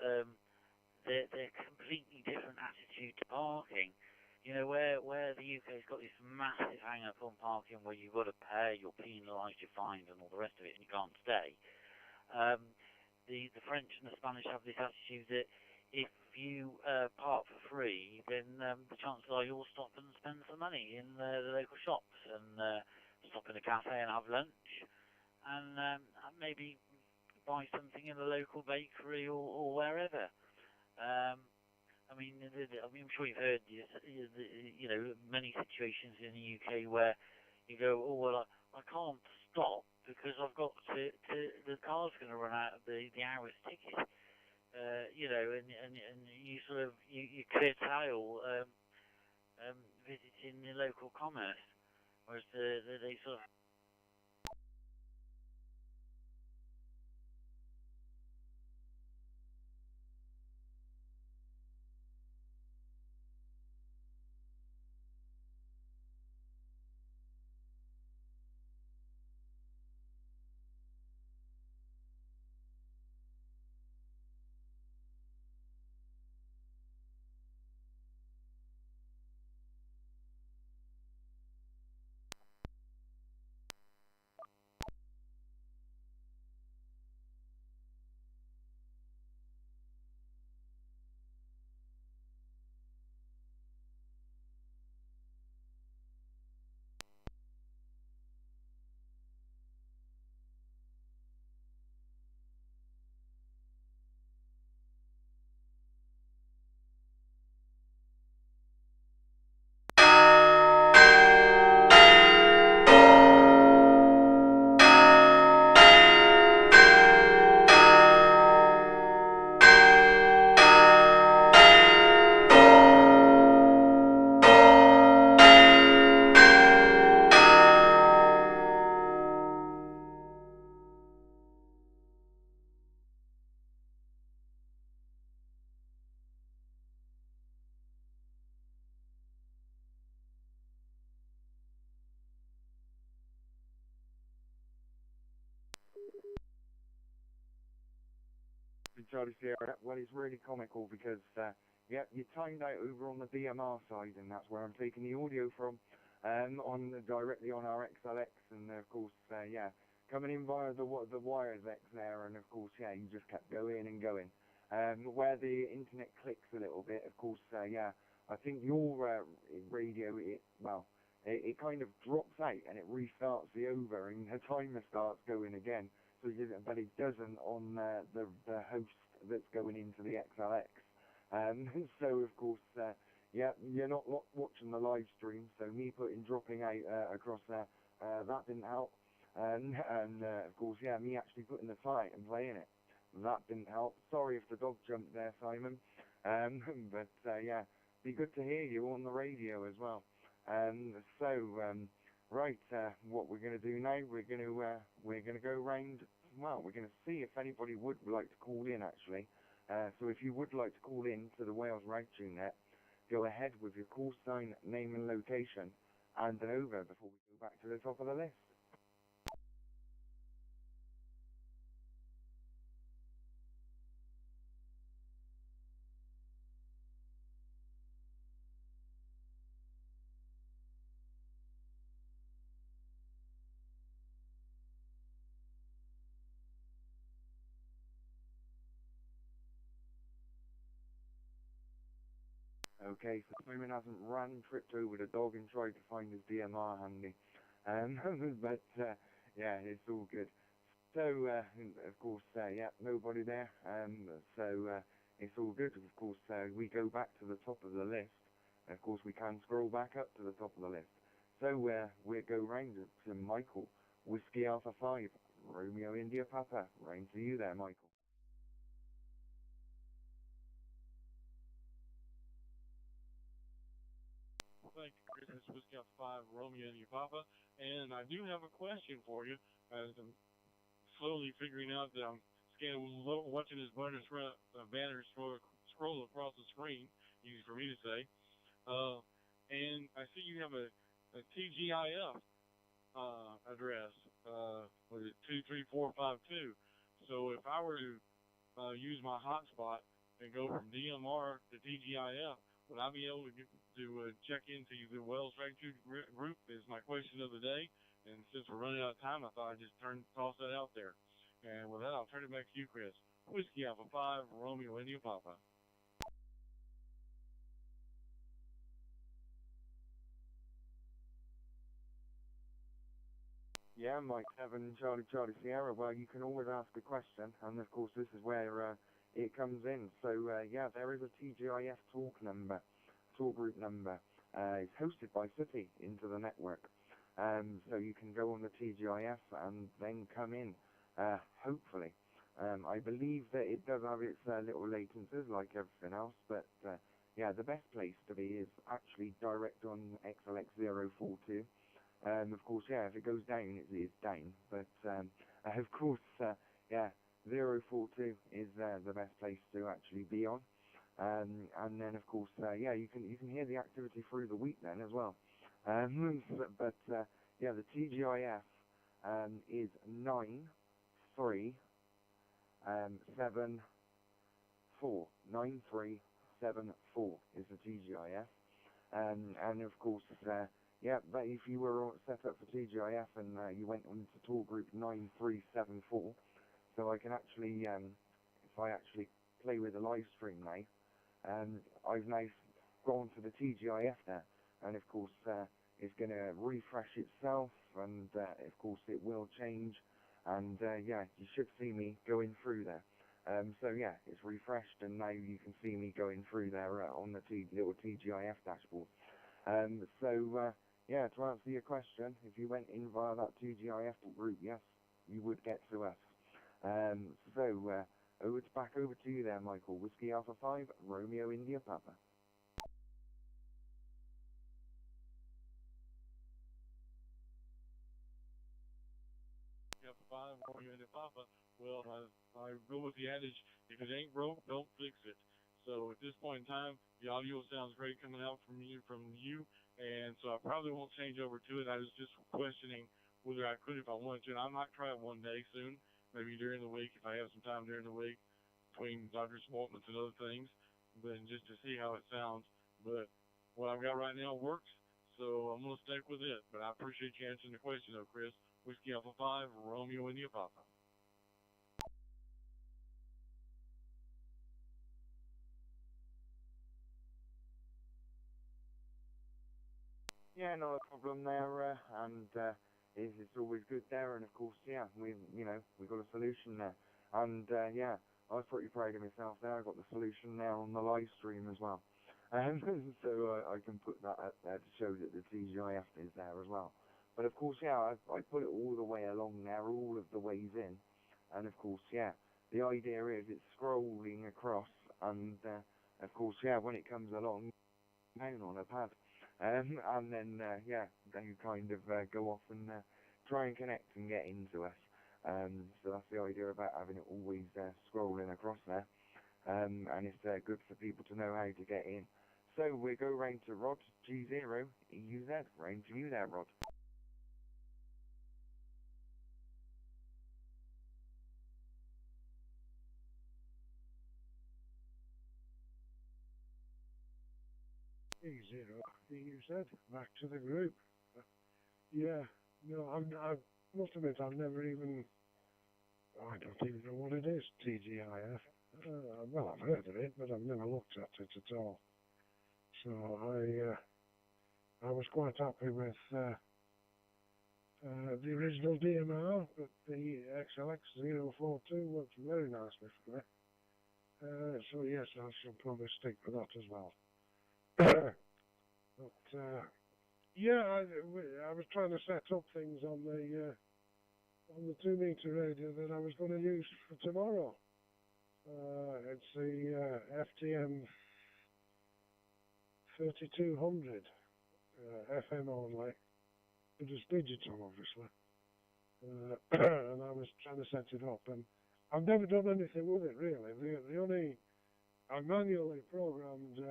[SPEAKER 5] their completely different attitude to parking. You know, where the UK's got this massive hang-up on parking where you've got to pay, you're penalised, you're fined, and all the rest of it, and you can't stay. The French and the Spanish have this attitude that if you park for free, then the chances are you'll stop and spend some money in the local shops and stop in a cafe and have lunch, and maybe buy something in the local bakery or wherever. I mean, I'm sure you've heard, you know, many situations in the UK where you go, oh, well, I can't stop because I've got to the car's going to run out of the hour's ticket, you know, and you sort of, you curtail visiting the local commerce, whereas they sort of
[SPEAKER 8] Charlie Sierra. Well, it's really comical because, yeah, you're timed out over on the DMR side, and that's where I'm taking the audio from, directly on our XLX, and of course, yeah, coming in via the WiresX there, and of course, yeah, you just kept going and going. Where the internet clicks a little bit, of course, yeah, I think your radio, it kind of drops out and it restarts the over, and the timer starts going again. So, but it doesn't on the host that's going into the XLX. So of course, yeah, you're not watching the live stream. So me dropping out across there, that didn't help. And of course, yeah, me actually putting the fight and playing it, that didn't help. Sorry if the dog jumped there, Simon. But yeah, be good to hear you on the radio as well. Right, what we're going to do now, we're going to go round. Well, we're going to see if anybody would like to call in, actually. So if you would like to call in to the Wales Ragchew Net, go ahead with your call sign, name and location, and then over before we go back to the top of the list. Okay, so Simon hasn't tripped over the dog and tried to find his DMR handy. But yeah, it's all good. So, of course, yeah, nobody there. So it's all good. Of course, we go back to the top of the list. Of course, we can scroll back up to the top of the list. So we'll go round to Michael, Whiskey Alpha 5, Romeo India Papa. Round to you there, Michael.
[SPEAKER 2] Thank you, Chris. This was Whiskey Alpha 5, Romeo and your Papa. And I do have a question for you. As I'm slowly figuring out that I'm watching this banner scroll across the screen, easy for me to say. And I see you have a TGIF address, was it 23452? So if I were to use my hotspot and go from DMR to TGIF, would I be able to check into the Wales Ragchew group is my question of the day. And since we're running out of time, I thought I'd just toss that out there. And with that, I'll turn it back to you, Chris. Whiskey Alpha 5, Romeo India Papa.
[SPEAKER 8] Yeah, Mike 7, Charlie Sierra. Well, you can always ask a question, and of course this is where it comes in. So yeah, there is a TGIF talk group number. It's hosted by City into the network. So you can go on the TGIF and then come in, hopefully. I believe that it does have its little latencies like everything else, but yeah, the best place to be is actually direct on XLX 042. Of course, yeah, if it goes down, it is down, but of course, yeah, 042 is the best place to actually be on. And then, of course, yeah, you can hear the activity through the week then as well. But yeah, the TGIF is 9374. 9374 is the TGIF. And of course, yeah, but if you were set up for TGIF and you went on to tour group 9374, so I can actually, if I actually play with the live stream now, I've now gone to the TGIF there, and of course it's going to refresh itself, and of course it will change, and yeah, you should see me going through there. So yeah, it's refreshed, and now you can see me going through there on the little TGIF dashboard. So yeah, to answer your question, if you went in via that TGIF group, yes, you would get to us. So back over to you there, Michael. Whiskey Alpha 5, Romeo India Papa.
[SPEAKER 2] Alpha 5, Romeo India Papa. Well, I go with the adage, if it ain't broke, don't fix it. So at this point in time, the audio sounds great coming out from you, and so I probably won't change over to it. I was just questioning whether I could if I wanted to, and I might try it one day soon, maybe during the week if I have some time during the week. between doctor's appointments and other things, but just to see how it sounds. But what I've got right now works, so I'm going to stick with it. But I appreciate you answering the question, though, Chris. Whiskey Alpha 5, Romeo India Papa.
[SPEAKER 8] Yeah, not a problem there, and it's always good there, and of course, yeah, we've got a solution there, and yeah, I was pretty proud of myself there. I got the solution there on the live stream as well, and so I can put that up there to show that the TGIF is there as well. But of course, yeah, I put it all the way along there, all of the ways in, and of course, yeah, the idea is it's scrolling across, and of course, yeah, when it comes along, down on a pad. And then, yeah, they kind of go off and try and connect and get into us. So that's the idea about having it always scrolling across there. And it's good for people to know how to get in. So we go round to Rod, G0, EUZ, round to you there, Rod.
[SPEAKER 4] E0, EUZ, back to the group. Yeah, no, I must admit I've never even, I don't even know what it is, TGIF. Well, I've heard of it, but I've never looked at it at all. So I was quite happy with the original DMR, but the XLX042 works very nicely for me. So yes, I shall probably stick with that as well. But yeah, I was trying to set up things on the 2-meter radio that I was going to use for tomorrow. It's the FTM 3200 FM only, but it's digital obviously. And I was trying to set it up, and I've never done anything with it really. The only I manually programmed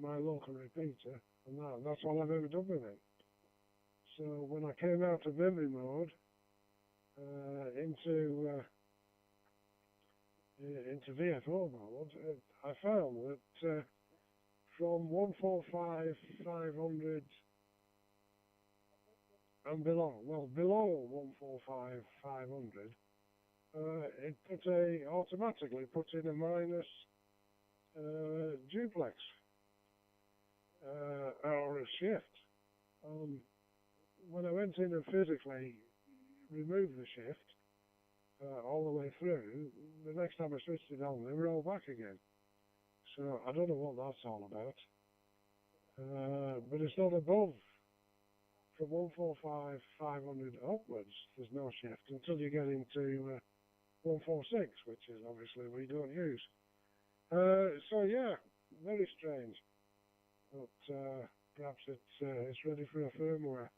[SPEAKER 4] my local repeater, and that's all I've ever done with it. So when I came out of memory mode into VFO mode, I found that from 145,500 and below, well below 145,500, it automatically puts in a minus duplex or a shift. When I went in and physically removed the shift all the way through, the next time I switched it on, they were all back again. So I don't know what that's all about. But it's not above. From 145,500 upwards, there's no shift until you get into 146, which is obviously we don't use. So yeah, very strange. But perhaps it's ready for a firmware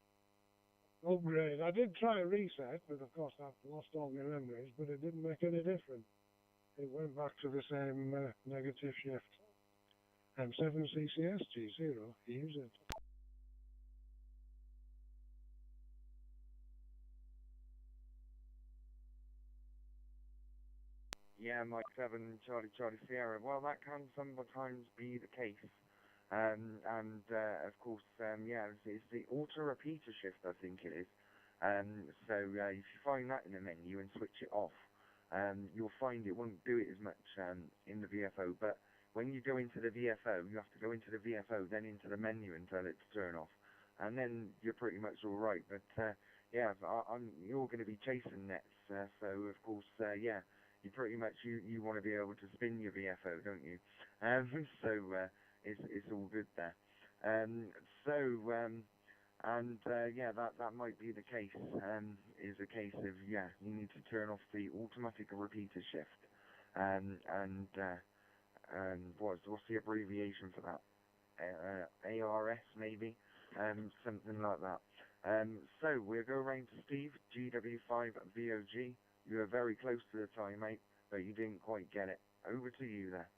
[SPEAKER 4] upgrade. I did try a reset, but of course I've lost all my memories, but it didn't make any difference. It went back to the same negative shift. M7CCS G0, use it.
[SPEAKER 8] Yeah, Mike 7, Charlie Sierra. Well, that can sometimes be the case. And of course, yeah, it's the auto repeater shift, I think it is. So if you find that in the menu and switch it off, you'll find it won't do it as much in the VFO. But when you go into the VFO, you have to go into the VFO, then into the menu and tell it to turn off, and then you're pretty much all right. But yeah, you're going to be chasing nets, so of course, yeah. You pretty much you want to be able to spin your VFO, don't you? So it's all good there. Yeah, that might be the case. Is a case of yeah, you need to turn off the automatic repeater shift. What's the abbreviation for that? ARS maybe, something like that. So we'll go around to Steve, GW5VOG. You were very close to the time, mate, but you didn't quite get it. Over to you there.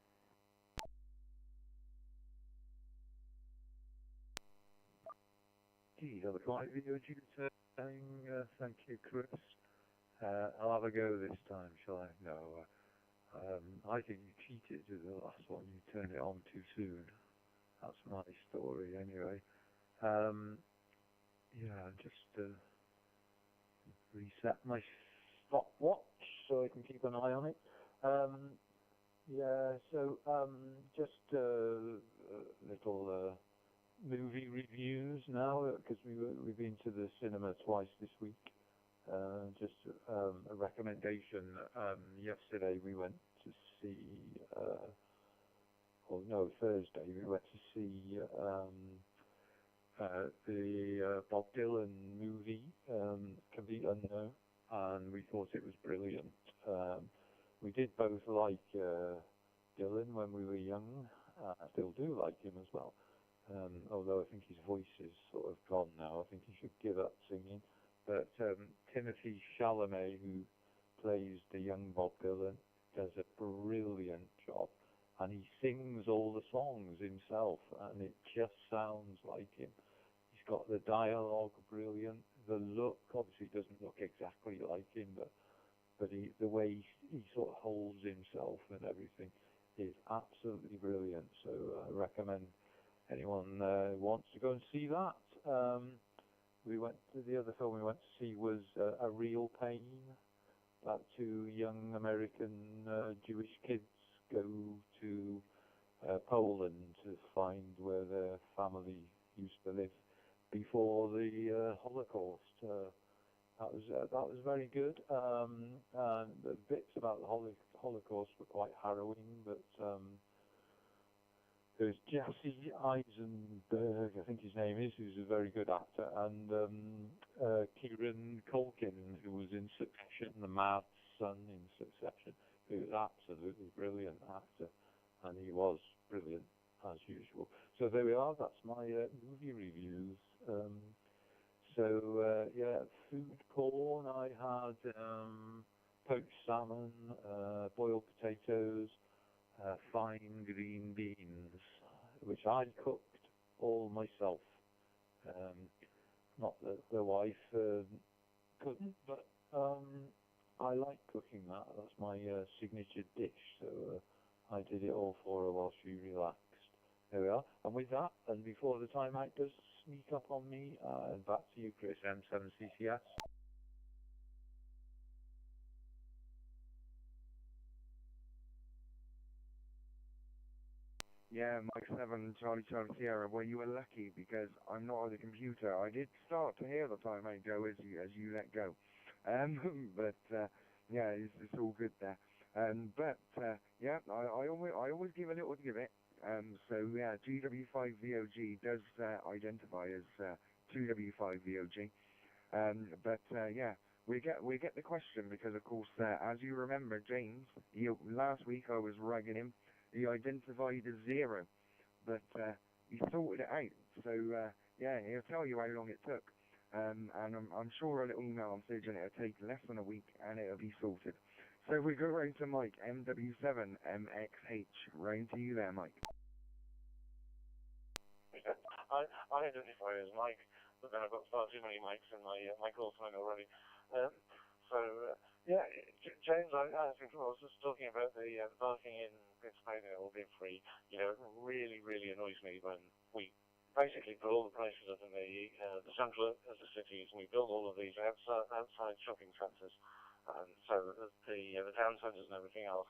[SPEAKER 7] GW5VOG saying thank you, Chris. I'll have a go this time, shall I? No. I think you cheated with the last one. You turned it on too soon. That's my story, anyway. Yeah, just reset my stopwatch so I can keep an eye on it. Yeah, so just little movie reviews now, because we've been to the cinema twice this week. Just a recommendation. Yesterday we went to see, Thursday we went to see the Bob Dylan movie, Complete Unknown, and we thought it was brilliant. We did both like Dylan when we were young. I still do like him as well, although I think his voice is sort of gone now. I think he should give up singing. But Timothy Chalamet, who plays the young Bob Dylan, does a brilliant job. And he sings all the songs himself, and it just sounds like him. He's got the dialogue brilliant. The look obviously doesn't look exactly like him, but the way he sort of holds himself and everything is absolutely brilliant. So I recommend anyone wants to go and see that. The other film we went to see was A Real Pain. About two young American Jewish kids go to Poland to find where their family used to live before the Holocaust. That was very good. And the bits about the Holocaust were quite harrowing, but there's Jesse Eisenberg, I think his name is, who's a very good actor, and Kieran Culkin, who was in Succession, the mad son in Succession, who was absolutely brilliant actor, and he was brilliant as usual. So there we are. That's my movie reviews. Food porn. I had poached salmon, boiled potatoes, fine green beans, which I cooked all myself. Not that the wife couldn't, but I like cooking that. That's my signature dish, so I did it all for her while she relaxed. There we are. And with that, and before the timeout does sneak up on me, back to you, Chris M7CCS.
[SPEAKER 8] Yeah, Mike 7, Charlie Sierra. Well, you were lucky because I'm not on the computer. I did start to hear the timeout go as you let go. Yeah, it's all good there. I always give a little to give it. GW5VOG does identify as 2W5VOG. We get the question because, of course, as you remember, James, last week I was ragging him. He identified as 0, but he sorted it out. So he'll tell you how long it took. And I'm sure a little email message and it'll take less than a week and it'll be sorted. So we go round to Mike MW7MXH. Round to you there, Mike.
[SPEAKER 2] I identify as Mike, but then I've got far too many Mikes in my call sign already. James, I think I was just talking about the parking in Pennsylvania or being free. You know, it really, really annoys me when we basically put all the prices up in the centre of the cities, and we build all of these outside shopping centres, so that the town centres and everything else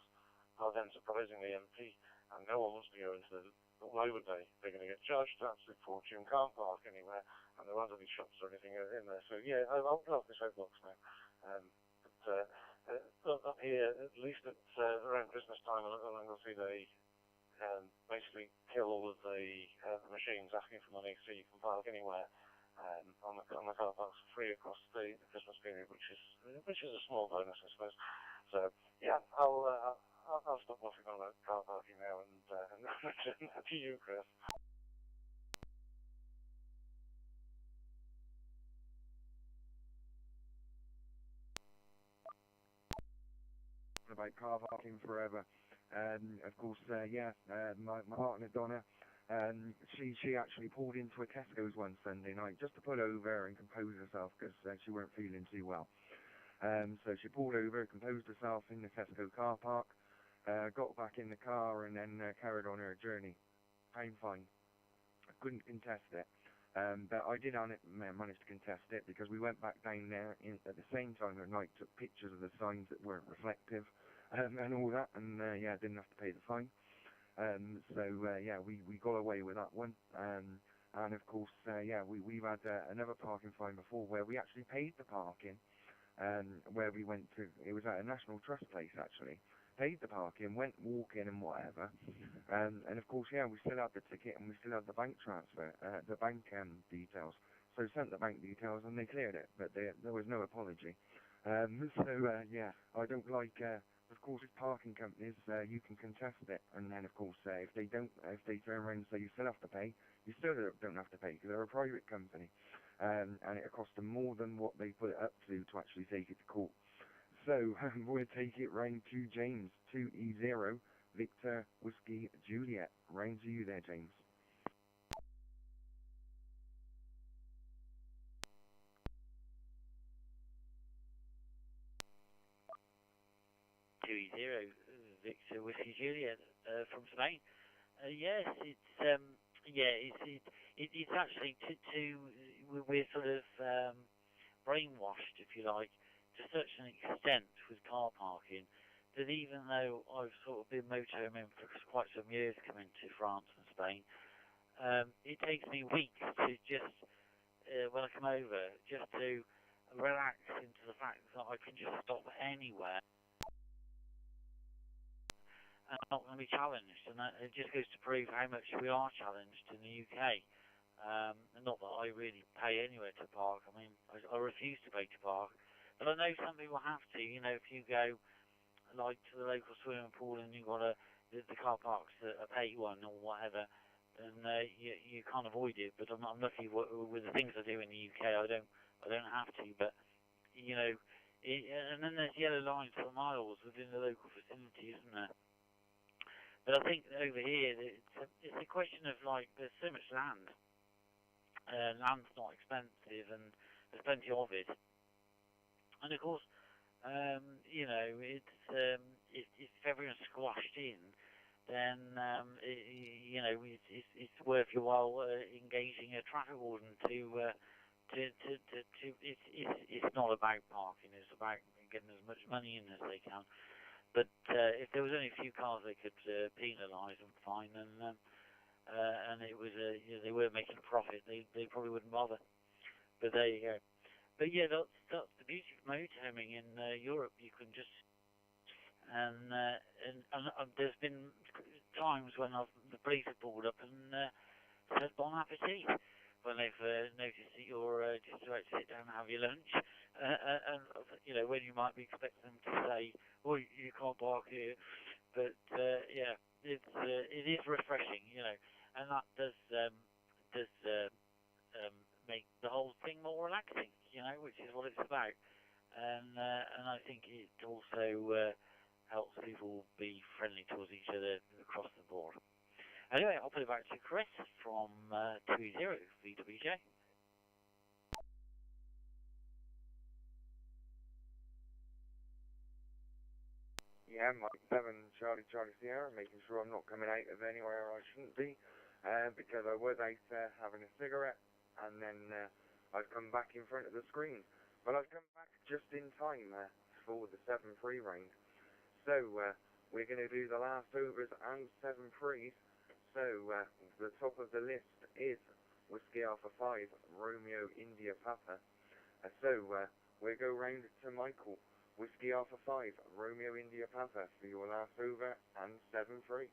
[SPEAKER 2] are then surprisingly empty, and no one wants to go into the Labour Day. They're going to get charged an absolute fortune, can't park anywhere, and there aren't any shops or anything in there. So yeah, I'll get off this soapbox now. Up here, at least at around Christmas time, along the sea, they basically kill all of the machines asking for money, so you can park anywhere on the car parks free across the Christmas period, which is a small bonus, I suppose. So yeah, I'll stop waffling on about car parking now and return to you, Chris.
[SPEAKER 8] About car parking forever. Of course, my partner Donna, she actually pulled into a Tesco's one Sunday night just to pull over and compose herself because she weren't feeling too well. So she pulled over, composed herself in the Tesco car park, got back in the car, and then carried on her journey. Fine. I couldn't contest it. But I did manage to contest it because we went back down there at the same time at night, took pictures of the signs that weren't reflective and all that, and yeah, didn't have to pay the fine. Yeah, we got away with that one. And of course, yeah, we've had another parking fine before where we actually paid the parking, where we went to, it was at a National Trust place actually. Paid the parking, went walking and whatever, and of course, yeah, we still had the ticket and we still had the bank transfer, the bank details. So sent the bank details and they cleared it, but there was no apology. Yeah, I don't like, of course, with parking companies, you can contest it, and then of course, if they turn around and say you still have to pay, you still don't have to pay because they're a private company, and it'll cost them more than what they put it up to actually take it to court. So, we'll take it round to James, 2E0, Victor, Whiskey, Juliet. Round to you there, James.
[SPEAKER 5] Victor, Whiskey, Juliet, from Spain. Yes, it's actually we're sort of brainwashed, if you like, to such an extent with car parking that even though I've sort of been motorhoming for quite some years coming to France and Spain, it takes me weeks to just, when I come over, just to relax into the fact that I can just stop anywhere and I'm not going to be challenged, and that, it just goes to prove how much we are challenged in the UK. Not that I really pay anywhere to park. I mean, I refuse to pay to park. But I know some people have to. You know, if you go like to the local swimming pool and you've got the car parks that are pay one or whatever, then you can't avoid it. But I'm lucky with the things I do in the UK. I don't have to. But you know, and then there's yellow lines for miles within the local vicinity, isn't there? But I think over here it's a question of like there's so much land. Land's not expensive, and there's plenty of it. And of course, you know, if everyone's squashed in, then you know it's worth your while engaging a traffic warden to it's not about parking. It's about getting as much money in as they can. But if there was only a few cars they could penalise and fine, and it was you know, they were making a profit, they probably wouldn't bother. But there you go. But yeah, that's the beauty of motorhoming in Europe. You can just and there's been times when the police have pulled up and said bon appetit when they've noticed that you're just about to sit down and have your lunch, and you know when you might be expecting them to say, "Oh, you can't park here," but yeah, it is refreshing, you know, and that does make the whole thing more relaxing, you know, which is what it's about, and I think it also helps people be friendly towards each other across the board. Anyway, I'll put it back to Chris from 20 VWJ.
[SPEAKER 8] Yeah, Mike 7, Charlie Sierra, making sure I'm not coming out of anywhere I shouldn't be, because I was out having a cigarette, and then I've come back in front of the screen. But I've come back just in time for the 7-3 round. So, we're going to do the last overs and 7-3s. So, the top of the list is Whiskey Alpha 5, Romeo India Papa. We'll go round to Michael. Whiskey Alpha 5, Romeo India Papa for your last over and 7-3.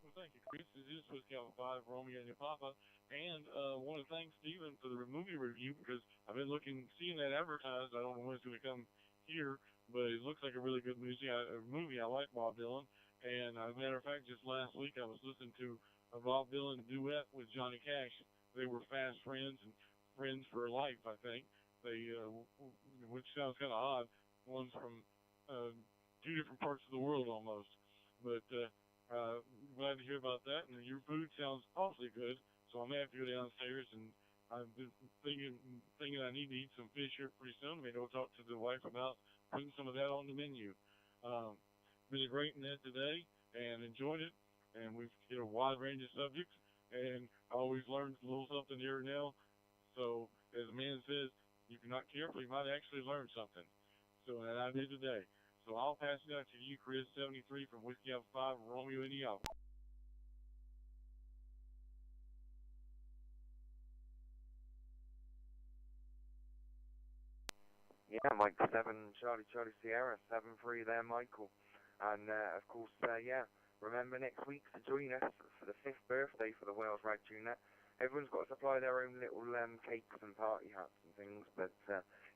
[SPEAKER 2] Well, thank you, Chris. This is Whiskey Alpha 5, Romeo India Papa. And I want to thank Stephen for the movie review because I've been seeing that advertised. I don't know when it's going to come here, but it looks like a really good movie. I like Bob Dylan. And as a matter of fact, just last week I was listening to a Bob Dylan duet with Johnny Cash. They were fast friends and friends for life, I think. They, which sounds kind of odd. One's from 2 different parts of the world almost. But I Glad to hear about that. And your food sounds awfully good, so I'm going to have to go downstairs. And I've been thinking I need to eat some fish here pretty soon. Maybe I'll talk to the wife about putting some of that on the menu. Been a great net today and enjoyed it. And we've hit a wide range of subjects. And I always learn a little something here and now. So, as the man says, if you're not careful, you might actually learn something. So, and I did today. So, I'll pass it out to you, Chris 73 from Whiskey Alpha 5, Romeo India.
[SPEAKER 8] Yeah, Mike 7, Charlie Sierra, 7-3 there, Michael. And, of course, yeah, remember next week to join us for the 5th birthday for the Wales Ragchew Net. Everyone's got to supply their own little cakes and party hats and things, but,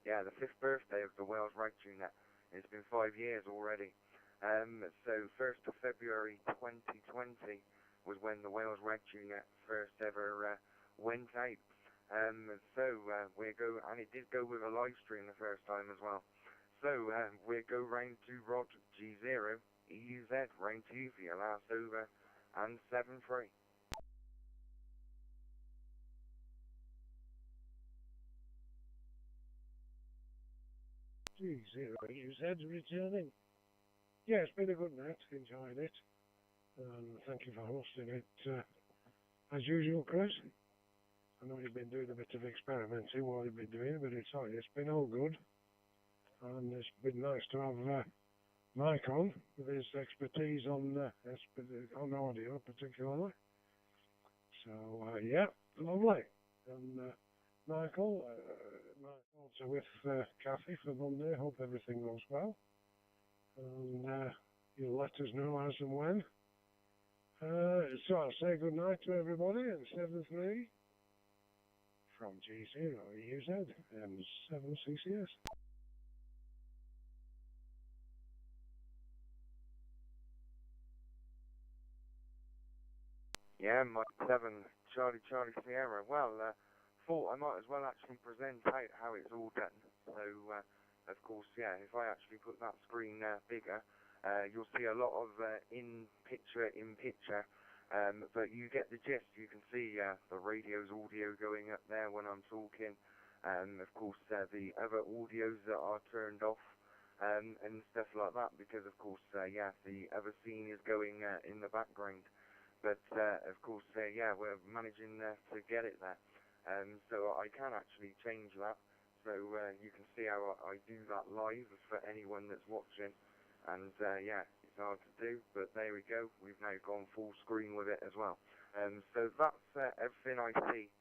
[SPEAKER 8] yeah, the 5th birthday of the Wales Ragchew Net. It's been 5 years already. So 1st of February 2020 was when the Wales Ragchew Net first ever went out. We go, and it did go with a live stream the first time as well. So we go round to Rod G0 EUZ, round 2 for your last over, and 7-3.
[SPEAKER 4] G0 EUZ returning. Yeah, it's been a good night. Enjoyed it. Thank you for hosting it as usual, Chris. I know you've been doing a bit of experimenting while you've been doing it, but it's been all good. And it's been nice to have Mike on with his expertise on audio particularly. So, yeah, lovely. And Michael, also with Kathy for Monday. Hope everything goes well. And you'll let us know as and when. So I'll say good night to everybody and 7-3 from G0 EUZ M7CCS.
[SPEAKER 8] Yeah, Mike 7, Charlie Sierra. Well, thought I might as well actually present out how it's all done. So, of course, yeah, if I actually put that screen bigger, you'll see a lot of in-picture, but you get the gist. You can see the radio's audio going up there when I'm talking, of course, the other audios that are turned off, and stuff like that, because, of course, yeah, the other scene is going in the background. But, of course, yeah, we're managing to get it there. So I can actually change that. So you can see how I do that live for anyone that's watching. And, yeah, it's hard to do, but there we go. We've now gone full screen with it as well. So that's everything I see.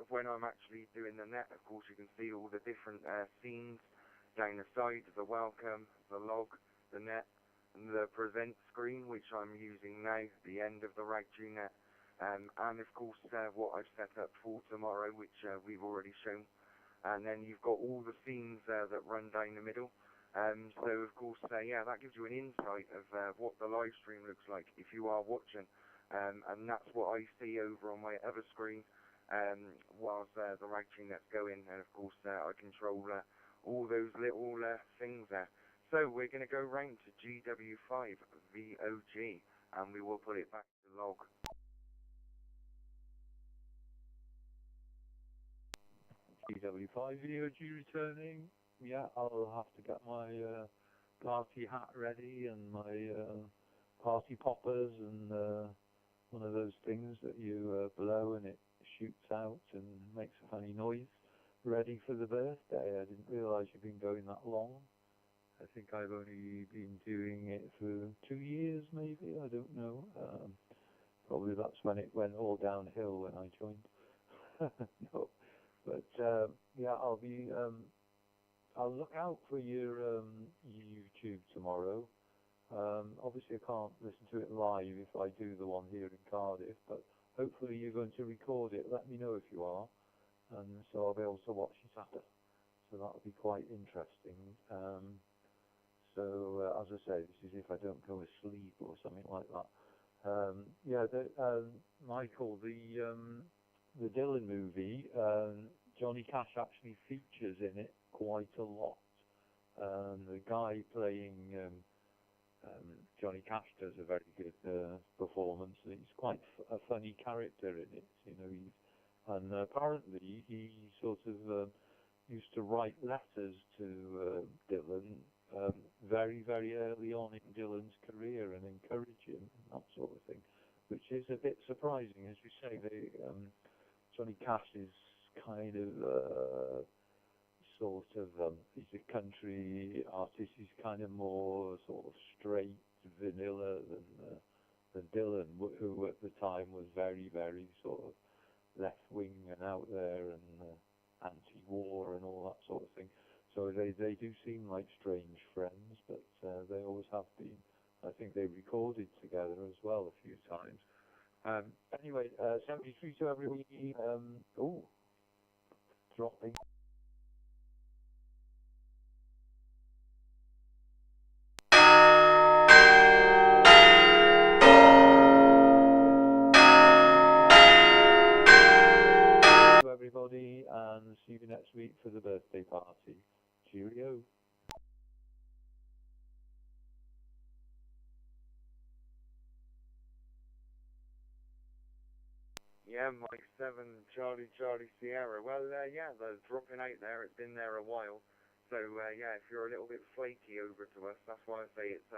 [SPEAKER 8] When I'm actually doing the net, of course, you can see all the different scenes down the side, the welcome, the log, the net, and the present screen, which I'm using now, the end of the Ragchew Net, and of course what I've set up for tomorrow, which we've already shown. And then you've got all the scenes that run down the middle. So of course, yeah, that gives you an insight of what the live stream looks like if you are watching. And that's what I see over on my other screen whilst the Ragchew Net's going. And of course, I control all those little things there. So we're going to go round to GW5VOG, and we will put it back to log.
[SPEAKER 7] GW5VOG returning. Yeah, I'll have to get my party hat ready and my party poppers and one of those things that you blow and it shoots out and makes a funny noise ready for the birthday. I didn't realise you've been going that long. I think I've only been doing it for 2 years, maybe. I don't know. Probably that's when it went all downhill when I joined. No, but yeah, I'll look out for your YouTube tomorrow. Obviously, I can't listen to it live if I do the one here in Cardiff, but hopefully you're going to record it. Let me know if you are, and so I'll be able to watch it after. So that'll be quite interesting. So as I say, this is if I don't go asleep or something like that. Yeah, Michael, the Dylan movie, Johnny Cash actually features in it quite a lot. The guy playing Johnny Cash does a very good performance. He's quite a funny character in it, you know. And apparently he sort of used to write letters to Dylan very, very early on in Dylan's career and encourage him and that sort of thing, which is a bit surprising. As you say, Johnny Cash is kind of sort of he's a country artist. He's kind of more sort of straight vanilla than Dylan, who at the time was very, very sort of left wing and out there and anti-war and all that sort of thing. So they do seem like strange friends, but they always have been. I think they recorded together as well a few times. Anyway, 73 to everybody. Dropping. Everybody, and see you next week for the birthday party. Cheerio.
[SPEAKER 8] Yeah, Mike 7, Charlie Sierra. Well, yeah, they're dropping out there. It's been there a while. So, yeah, if you're a little bit flaky over to us, that's why I say it's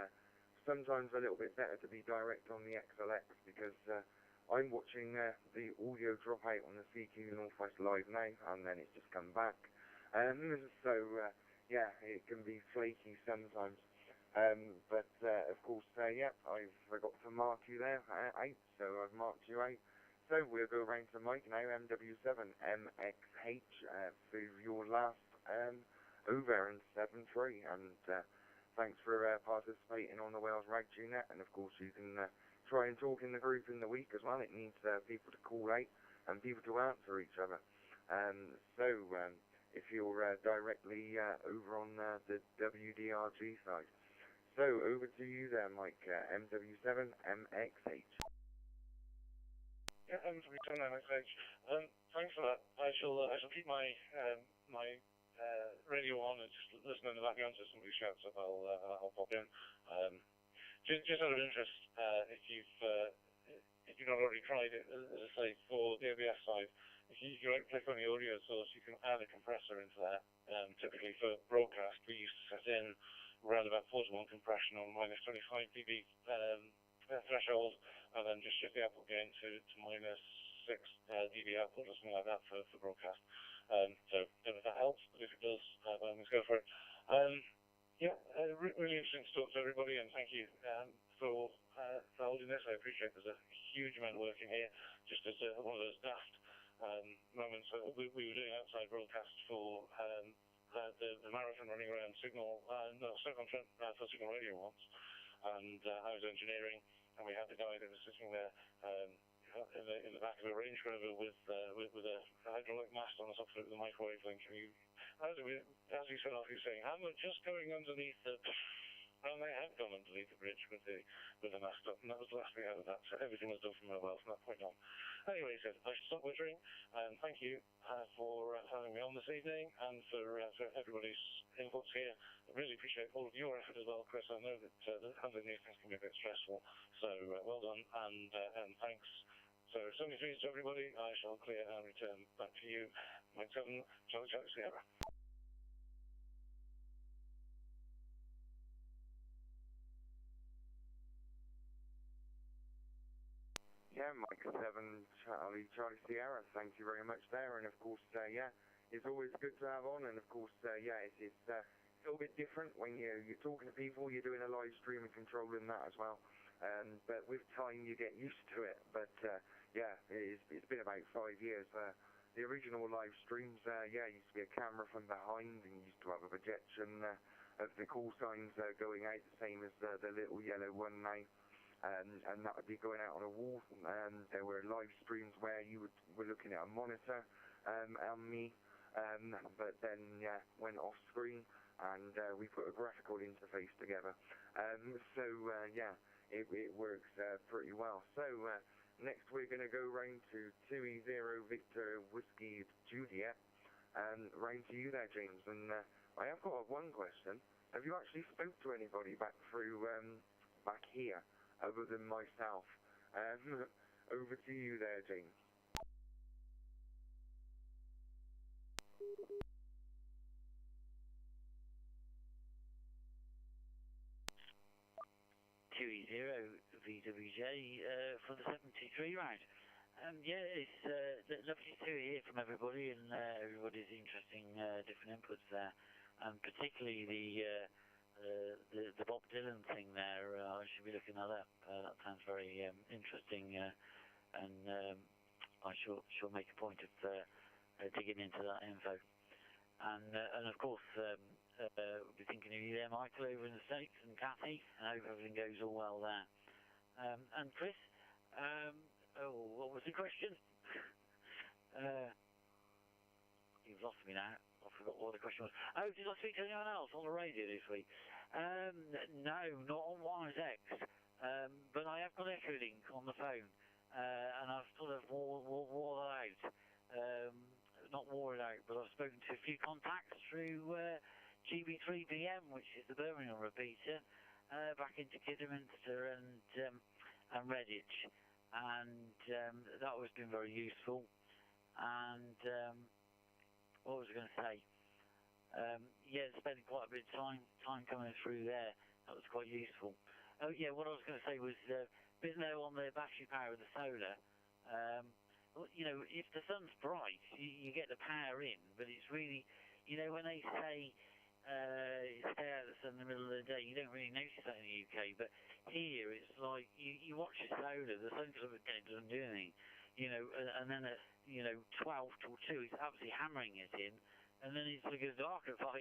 [SPEAKER 8] sometimes a little bit better to be direct on the XLX, because I'm watching the audio drop out on the cqnorthwest live now, and then it's just come back. So, yeah, it can be flaky sometimes. But, of course, yeah, I've got to mark you there out, so I've marked you out. So we'll go round to Mike now, MW7MXH, for your last over in 7-3, and thanks for participating on the Wales Ragchew Net, and of course you can try and talk in the group in the week as well. It needs people to call out and people to answer each other. So if you're directly over on the W.D.R.G side. So over to you there, Mike, MW7MXH.
[SPEAKER 4] Yeah, MW7MXH. Thanks for that. I shall keep my radio on and just listen in the background so somebody shouts up. I'll pop in. Just out of interest, if you've not already tried it, as I say, for the OBS side, if you right click on the audio source, you can add a compressor into that. Typically for broadcast, we used to set in around about 41 compression on minus 25 dB threshold, and then just shift the output gain to minus 6 dB output or something like that for broadcast. So I don't know if that helps, but if it does, let's go for it. Yeah, really interesting to talk to everybody, and thank you for holding this. I appreciate there's a huge amount of work in here. Just as one of those daft moments we were doing outside broadcast for the marathon running around Signal for Signal Radio once, and I was engineering, and we had the guy that was sitting there in the back of a Range Rover with a hydraulic mast on the top of it with a microwave link. And as he said off, he was saying, "I'm just going underneath the..." And they had gone underneath the bridge with the mast up, and that was the last thing out of that. So everything was done from mobile from that point on. Anyway, he said, "I should stop wittering, and thank you for having me on this evening, and for everybody's inputs here. I really appreciate all of your effort as well, Chris. I know that handling these things can be a bit stressful, so well done, and thanks." So 73 to everybody. I shall clear and return back to you. Mike 7, Charlie Sierra.
[SPEAKER 8] Yeah, Mike 7, Charlie Sierra, thank you very much there, and of course, yeah, it's always good to have on, and of course, yeah, it's a little bit different when you're talking to people, you're doing a live stream and controlling that as well, but with time you get used to it, but yeah, it's been about 5 years. The original live streams, yeah, used to be a camera from behind, and used to have a projection of the call signs going out, the same as the little yellow one now. And that would be going out on a wall, and there were live streams where you were looking at a monitor and me, but then yeah, went off screen, and we put a graphical interface together. So yeah, it works pretty well. So next we're going to go round to 2E0 Victor Whiskey Juliet, and round to you there, James. And I have got one question. Have you actually spoke to anybody back through back here other than myself. Over to you there, James.
[SPEAKER 5] WD.R.G for the 73 round. Yeah, it's lovely to hear from everybody, and everybody's interesting different inputs there, and particularly the Bob Dylan thing there. I should be looking at that. That sounds very interesting, and I shall make a point of digging into that info. And of course, we'll be thinking of you there, Michael, over in the States, and Kathy, and I hope everything goes all well there. And Chris, what was the question? You've lost me now. I forgot what the question was. Oh, did I speak to anyone else on the radio this week? No, not on YSX. But I have got Echolink on the phone, and I've sort of wore that out. Not wore it out, but I've spoken to a few contacts through GB3BM, which is the Birmingham repeater, back into Kidderminster and Redditch, and that has been very useful. And what was I going to say? Yeah, spending quite a bit of time coming through there. That was quite useful. Oh yeah, what I was going to say was a bit low on the battery power of the solar. You know, if the sun's bright, you get the power in, but it's really, you know, when they say stay out of the sun in the middle of the day, you don't really notice that in the UK, but here it's like you watch the solar, the sun sort of doesn't do anything, you know, and then at, you know, 12 till 2, it's absolutely hammering it in, and then it sort of goes dark at 5.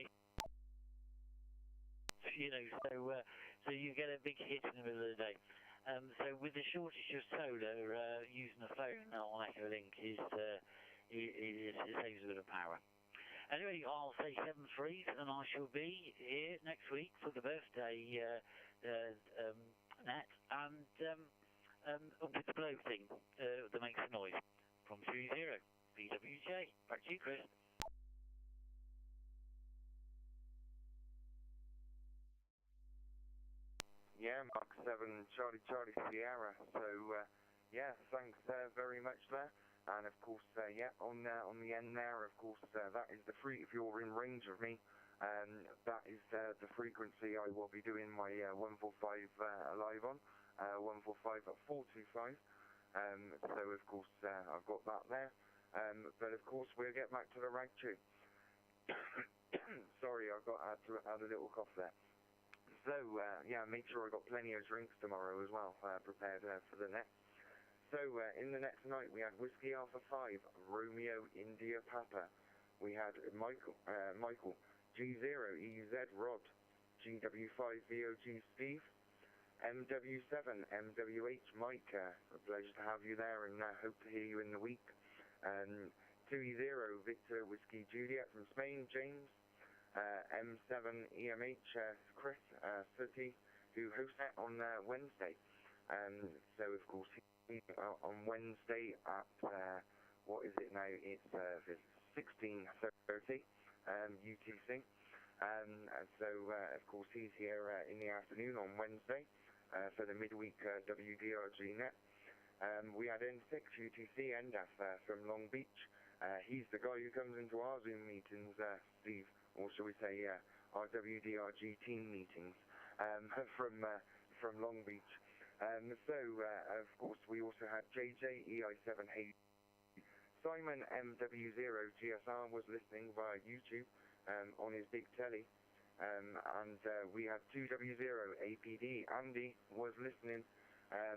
[SPEAKER 5] You know, so you get a big hit in the middle of the day. So with the shortage of solar, using a phone on Echolink it saves a bit of power. Anyway, I'll say 7-3, and I shall be here next week for the birthday net, and with the blow thing that makes a noise from 30 BWJ. Back to you, Chris.
[SPEAKER 8] Yeah, Mark 7, Charlie Sierra. So, yeah, thanks very much there. And of course, yeah, on the end there, of course, that is the if you're in range of me, that is the frequency I will be doing my 145 live on, 145 at 425. So of course, I've got that there. But of course, we'll get back to the Ragchew. Sorry, I had a little cough there. So, yeah, make sure I got plenty of drinks tomorrow as well, prepared for the net. So, in the net tonight, we had Whiskey Alpha 5, Romeo India Papa. We had Michael G0 EZ Rod, GW5 VOG Steve, MW7 MWH Mike. A pleasure to have you there, and hope to hear you in the week. 2E0 Victor Whiskey Juliet from Spain, James. M7EMH Chris City, who hosts that on Wednesday. So of course on Wednesday at what is it now? It's 16:30 UTC. So of course he's here in the afternoon on Wednesday for the midweek W.D.R.G net. We had N6 UTC NDAF from Long Beach. He's the guy who comes into our Zoom meetings, Steve. Or shall we say, our W.D.R.G team meetings from Long Beach. So, of course, we also had JJ EI7H. Simon MW0 GSR was listening via YouTube on his big telly. And we had 2W0 APD. Andy was listening,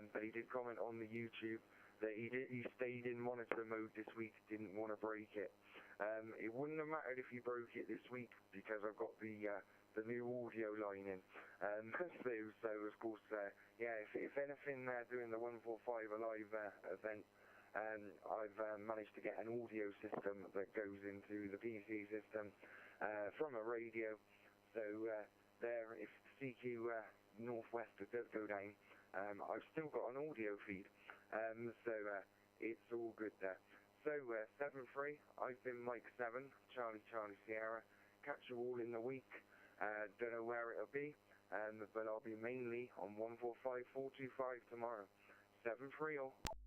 [SPEAKER 8] but he did comment on the YouTube that he stayed in monitor mode this week, didn't want to break it. It wouldn't have mattered if you broke it this week because I've got the new audio line in. So of course, yeah, if anything, doing the 145 Alive event, I've managed to get an audio system that goes into the PC system from a radio. So there, if CQ Northwest does go down, I've still got an audio feed. So it's all good there. So, 7-3, I've been Mike 7, Charlie Sierra. Catch you all in the week. Don't know where it'll be. but I'll be mainly on 145425 tomorrow. 730.